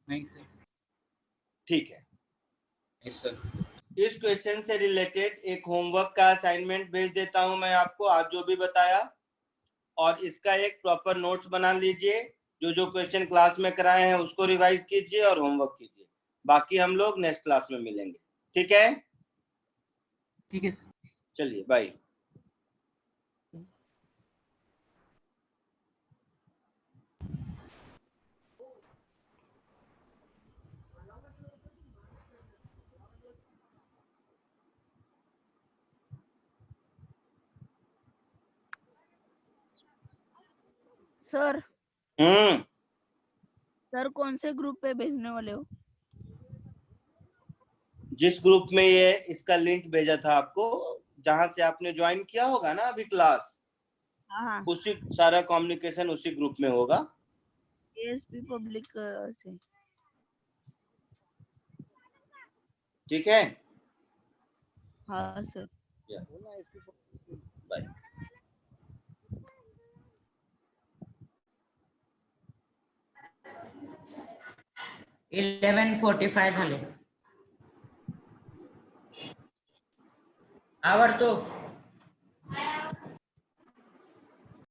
नहीं सर। ठीक है। Yes sir. इस क्वेश्चन से रिलेटेड एक होमवर्क का असाइनमेंट भेज देता हूं मैं आपको, आज जो भी बताया, और इसका एक प्रॉपर नोट्स बना लीजिए। जो जो क्वेश्चन क्लास में कराए हैं उसको रिवाइज कीजिए और होमवर्क कीजिए। बाकी हम लोग नेक्स्ट क्लास में मिलेंगे, ठीक है? ठीक है। चलिए बाय। सर सर कौन से ग्रुप पे भेजने वाले हो? जिस ग्रुप में ये इसका लिंक भेजा था आपको, जहां से आपने ज्वाइन किया होगा ना अभी क्लास, हाँ उसी सारा कम्युनिकेशन उसी ग्रुप में होगा। एएसपी पब्लिक से। ठीक है? हाँ सर। बाय। 11:45 झाले. आवडतो.